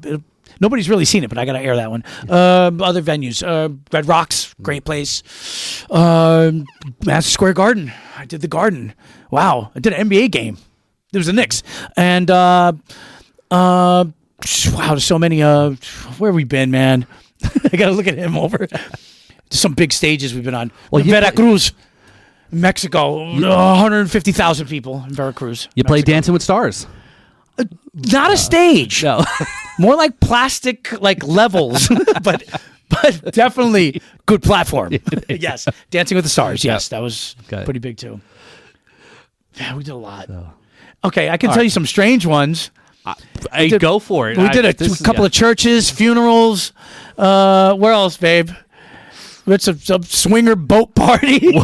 nobody's really seen it, but I got to air that one. Other venues, Red Rocks, great place. Madison Square Garden, I did the Garden. Wow, I did an NBA game. There was the Knicks, and wow, there's so many. Where have we been, man? I got to look at him over. Some big stages we've been on. Well, Veracruz, Mexico, 150,000 people in Veracruz. You played Dancing with Stars. Not a stage. No. More like plastic, like levels, but definitely good platform. Yes, Dancing with the Stars. Yes, that was pretty big too. Yeah, we did a lot. Okay, I can tell you some strange ones. Go for it. We did a couple of churches, funerals. Where else, babe? We had some swinger boat party.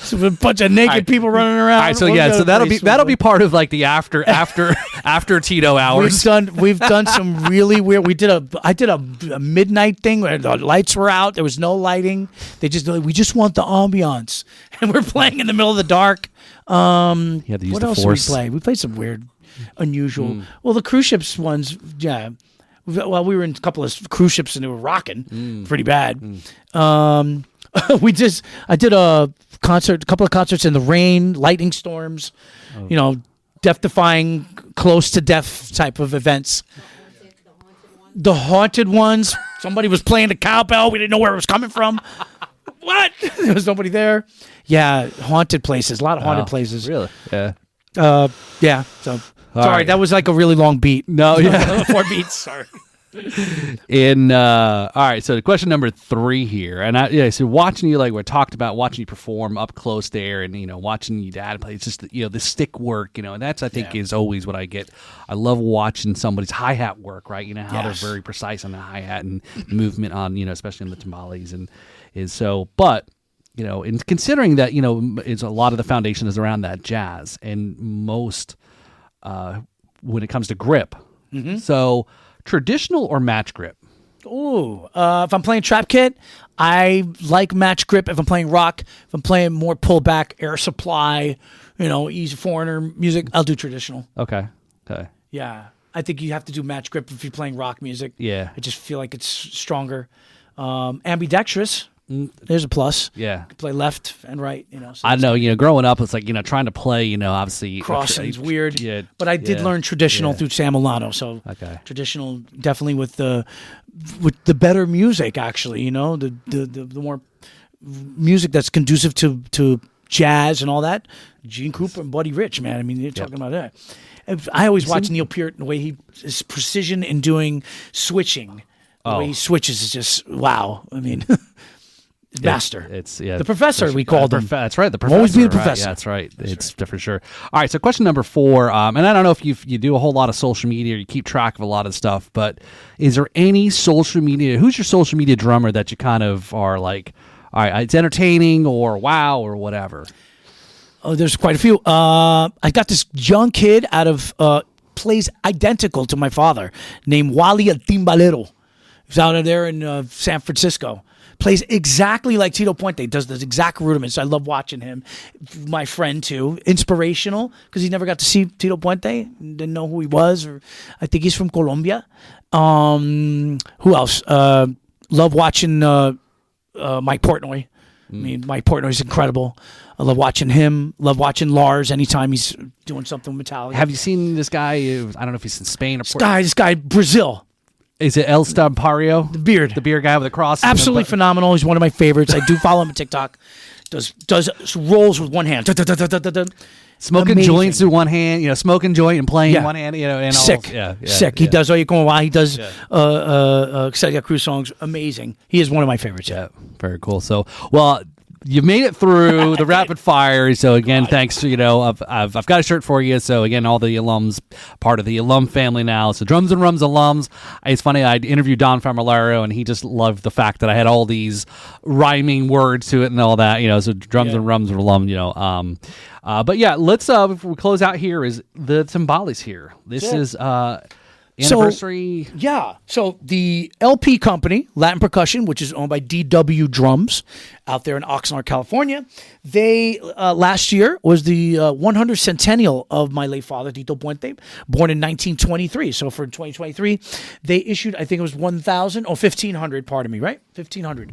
So a bunch of naked people running around. All right, so that'll be part of like the after Tito hours. We've done some really weird. I did a midnight thing where the lights were out. There was no lighting. We just want the ambiance, and we're playing in the middle of the dark. What else did we play? We played some weird, unusual. Well, the cruise ships ones, yeah. Well, we were in a couple of cruise ships and they were rocking pretty bad. I did a couple of concerts in the rain, lightning storms, death-defying, close to death type of events. The haunted ones. Somebody was playing the cowbell. We didn't know where it was coming from. What? There was nobody there. Yeah, haunted places. A lot of haunted places. Really? Yeah. Yeah. So sorry, that was like a really long beat. No, yeah. 4 beats. Sorry. All right, so question number 3 here, and so watching you, like we talked about, watching you perform up close there, and watching your dad play, it's just the stick work, and that's I think is always what I get. I love watching somebody's hi-hat work, right? How they're very precise on the hi-hat and movement on especially on the timbales, and is so, but. In considering that, it's a lot of the foundation is around that jazz, and most when it comes to grip. Mm-hmm. So traditional or match grip? Ooh, if I'm playing trap kit, I like match grip. If I'm playing rock, if I'm playing more pullback, air supply, easy foreigner music, I'll do traditional. Okay. Yeah, I think you have to do match grip if you're playing rock music. Yeah. I just feel like it's stronger. Ambidextrous. There's a plus. Yeah. You can play left and right, So I know, growing up, it's like, trying to play, obviously. crossing's weird. Yeah. But I did learn traditional Yeah. through Sam Milano. So Okay. traditional definitely with the better music, actually, the more music that's conducive to jazz and all that. Gene Krupa and Buddy Rich, man. I mean, you're talking about that. I always watch Neil Peart, the way his precision in doing switching. The way he switches is just wow. I mean, master. It's the professor. We called him. That's right. The professor. Always be the right? professor. Yeah, that's right. It's for sure. All right. So question number 4. And I don't know if you do a whole lot of social media or you keep track of a lot of stuff, but is there any social media? Who's your social media drummer that you kind of are like, all right, it's entertaining or wow or whatever? Oh, there's quite a few. I got this young kid out of plays identical to my father named Wally El Timbalero. He's out there in San Francisco. Plays exactly like Tito Puente. Does the exact rudiments. I love watching him. My friend too. Inspirational because he never got to see Tito Puente. Didn't know who he was. Or I think he's from Colombia. Who else? Love watching Mike Portnoy. I mean, Mike Portnoy's incredible. I love watching him. Love watching Lars anytime he's doing something with Metallica. Have you seen this guy? I don't know if he's in Spain or This guy, Brazil. Is it El Stampario? The beard guy with the cross. Absolutely phenomenal. He's one of my favorites. I do follow him on TikTok. Does rolls with one hand. Smoking Amazing. joints with one hand, smoking joint and playing one hand, and sick. Sick. He does Oye Como Va. He does Celia Cruz songs. Amazing. He is one of my favorites. Yeah, very cool. So, well, you made it through the rapid fire. So again, thanks to I've got a shirt for you. So again, all the alums, part of the alum family now. So Drums and Rums alums. It's funny. I interviewed Don Familaro, and he just loved the fact that I had all these rhyming words to it and all that. So Drums and Rums alum. But yeah, let's before we close out here is the Timbales here. This is anniversary. So the LP company, Latin Percussion, which is owned by DW Drums out there in Oxnard, California, they last year was the 100th centennial of my late father, Tito Puente, born in 1923. So for 2023, they issued, I think it was 1,500, pardon me, right? 1,500.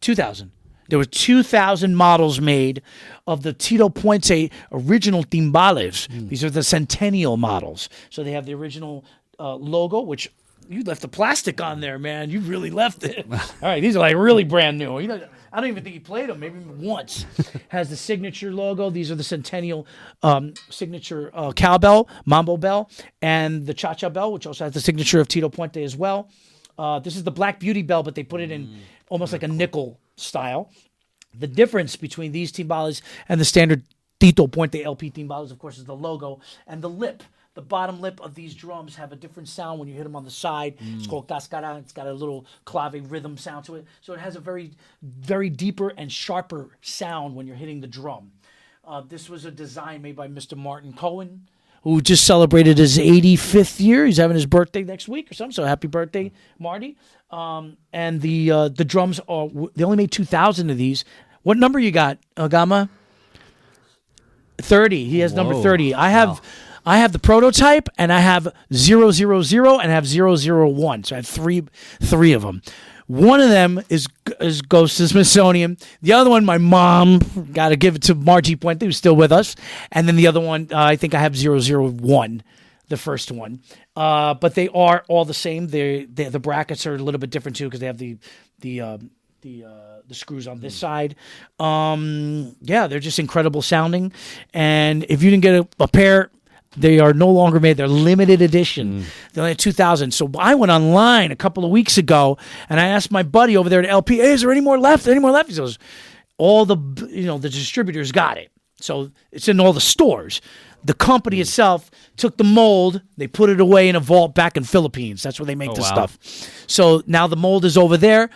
2,000. There were 2,000 models made of the Tito Puente original timbales. These are the centennial models. So they have the original logo, which you left the plastic on there, man. You really left it. All right, these are like really brand new. I don't even think he played them, maybe once. Has the signature logo. These are the centennial signature cowbell, mambo bell, and the cha-cha bell, which also has the signature of Tito Puente as well. This is the Black Beauty bell, but they put it in almost like a nickel style. The difference between these timbales and the standard Tito Puente LP timbales, of course, is the logo and the lip. The bottom lip of these drums have a different sound when you hit them on the side. It's called cascara. It's got a little clave rhythm sound to it. So it has a very, very deeper and sharper sound when you're hitting the drum. This was a design made by Mr. Martin Cohen, who just celebrated his 85th year. He's having his birthday next week or something. So happy birthday, Marty. And the drums they only made 2,000 of these. What number you got, Gama? 30. He has number 30. I have the prototype, and I have 000 and I have 001. So I have three of them. One of them goes to the Smithsonian. The other one, my mom, got to give it to Margie Puente, who's still with us. And then the other one, I think I have 001, the first one. But they are all the same. The brackets are a little bit different too because they have the screws on this side. They're just incredible sounding. And if you didn't get a pair, they are no longer made. They're limited edition. They only had 2,000. So I went online a couple of weeks ago, and I asked my buddy over there at LP, hey, is there any more left? He goes, all the distributors got it. So it's in all the stores. The company itself took the mold. They put it away in a vault back in Philippines. That's where they make the stuff. So now the mold is over there.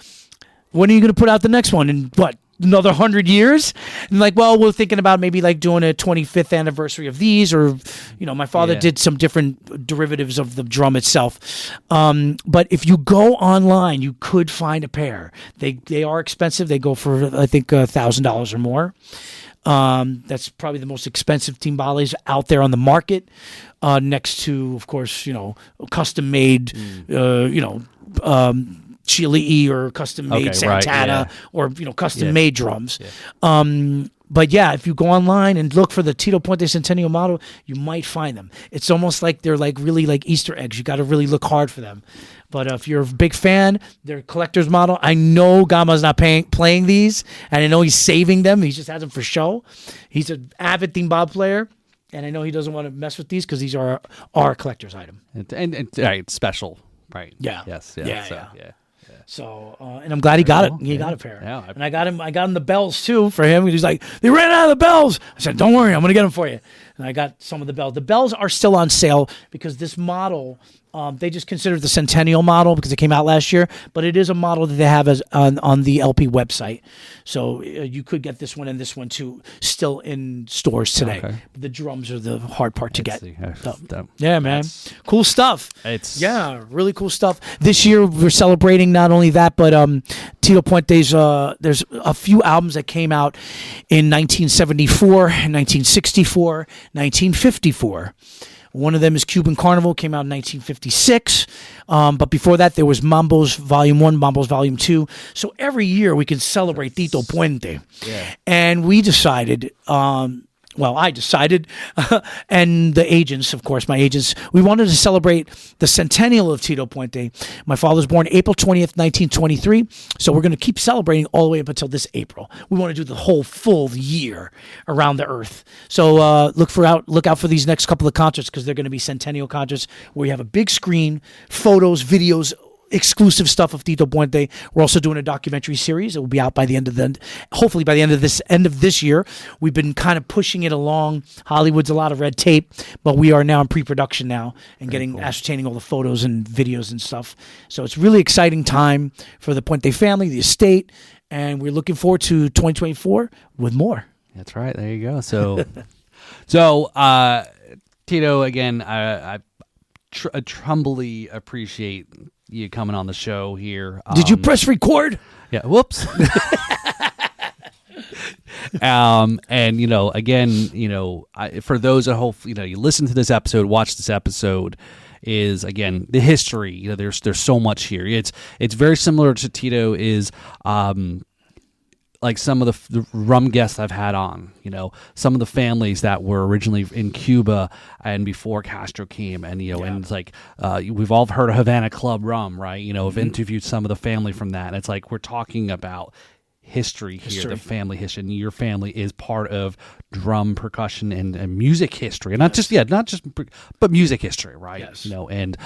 When are you going to put out the next one? In what, another 100 years, and like, well, we're thinking about maybe like doing a 25th anniversary of these, or my father did some different derivatives of the drum itself. But if you go online, you could find a pair. They are expensive. They go for, I think, $1,000 or more. That's probably the most expensive timbales out there on the market, next to, of course, custom made, Chile or custom made Santana, or custom made drums. But yeah, if you go online and look for the Tito Puente Centennial model, you might find them. It's almost like they're like really like Easter eggs. You got to really look hard for them. But if you're a big fan, they're collector's model. I know Gama's not playing these, and I know he's saving them. He just has them for show. He's an avid timbal player, and I know he doesn't want to mess with these because these are our collector's item. And it's special, right? Yeah. Yes. Yeah. So, and I'm glad he got it. He got a pair. Yeah, and I got him the bells too for him. He's like, they ran out of the bells. I said, don't worry, I'm going to get them for you. And I got some of the bells. The bells are still on sale because this model, they just consider it the Centennial model because it came out last year, but it is a model that they have as on the LP website. So you could get this one and this one too still in stores today. Okay. The drums are the hard part to get. Yeah, man. Cool stuff. Really cool stuff. This year we're celebrating not only that, but Tito Puente's, there's a few albums that came out in 1974, 1964, 1954. One of them is Cuban Carnival, came out in 1956. But before that, there was Mambo's Volume 1, Mambo's Volume 2. So every year we can celebrate Tito Puente. Yeah. And we decided, I decided, and the agents, of course, my agents, we wanted to celebrate the centennial of Tito Puente. My father was born April 20th, 1923, so we're going to keep celebrating all the way up until this April. We want to do the whole full year around the earth. So look out for these next couple of concerts because they're going to be centennial concerts where you have a big screen, photos, videos, exclusive stuff of Tito Puente. We're also doing a documentary series. It will be out hopefully by the end of this year. We've been kind of pushing it along. Hollywood's a lot of red tape, but we are now in pre-production now and ascertaining all the photos and videos and stuff. So it's really exciting time for the Puente family, the estate, and we're looking forward to 2024 with more. That's right. There you go. So, Tito, again, I humbly appreciate you coming on the show here. Did you press record? Yeah. Whoops. And again, for those that hope, you listen to this episode, watch this episode, is again the history. There's so much here. It's very similar to Tito. Is like some of the rum guests I've had on, some of the families that were originally in Cuba and before Castro came, and and it's like we've all heard of Havana Club rum, right? I've interviewed some of the family from that, and it's like we're talking about history here, the family history, and your family is part of drum, percussion, and music history, and but music history, right? Yes. And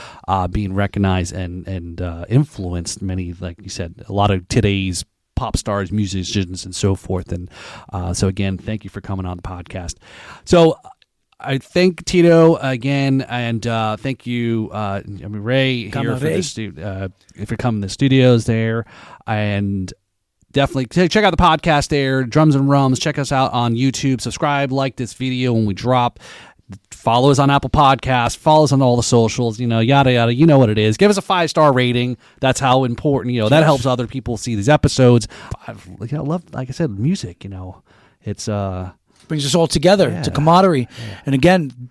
being recognized and influenced many, like you said, a lot of today's pop stars, musicians, and so forth. And so again, thank you for coming on the podcast. So I thank Tito again, and thank you, Ray, here for if you're coming to the studios there, and definitely check out the podcast there, Drums and Rums. Check us out on YouTube. Subscribe, like this video when we drop. Follow us on Apple Podcasts. Follow us on all the socials. Yada yada. You know what it is. Give us a 5-star rating. That's how important. That helps other people see these episodes. I love, like I said, music. It's brings us all together. It's a camaraderie. Yeah. And again,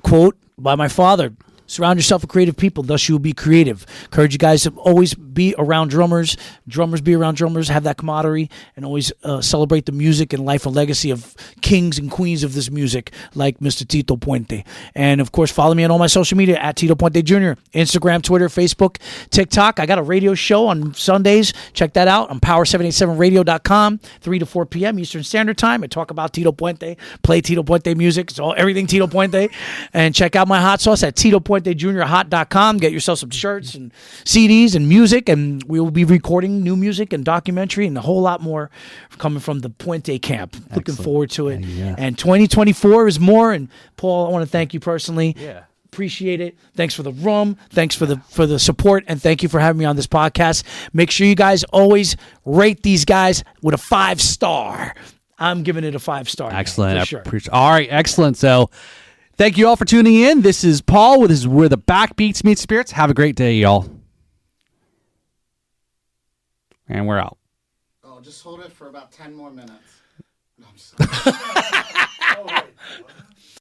quote by my father: "Surround yourself with creative people, thus you will be creative." Encourage you guys to always be around drummers. Drummers be around drummers. Have that camaraderie, and always celebrate the music and life and legacy of kings and queens of this music, like Mr. Tito Puente. And of course, follow me on all my social media at Tito Puente Jr. Instagram, Twitter, Facebook, TikTok. I got a radio show on Sundays. Check that out on power787radio.com, 3 to 4 p.m. Eastern Standard Time. I talk about Tito Puente, play Tito Puente music. It's all everything Tito Puente. And check out my hot sauce at Tito Puente Jr. Hot.com. Get yourself some shirts and CDs and music, and we will be recording new music and documentary and a whole lot more coming from the Puente camp. Excellent. Looking forward to it. Yeah. And 2024 is more. And Paul, I want to thank you personally. Yeah. Appreciate it. Thanks for the rum. Thanks for the support, and thank you for having me on this podcast. Make sure you guys always rate these guys with a 5-star. I'm giving it a 5-star. Excellent. For sure. All right, excellent. So thank you all for tuning in. This is Paul with where the backbeats meet spirits. Have a great day, y'all. And we're out. Oh, just hold it for about 10 more minutes. No, I'm just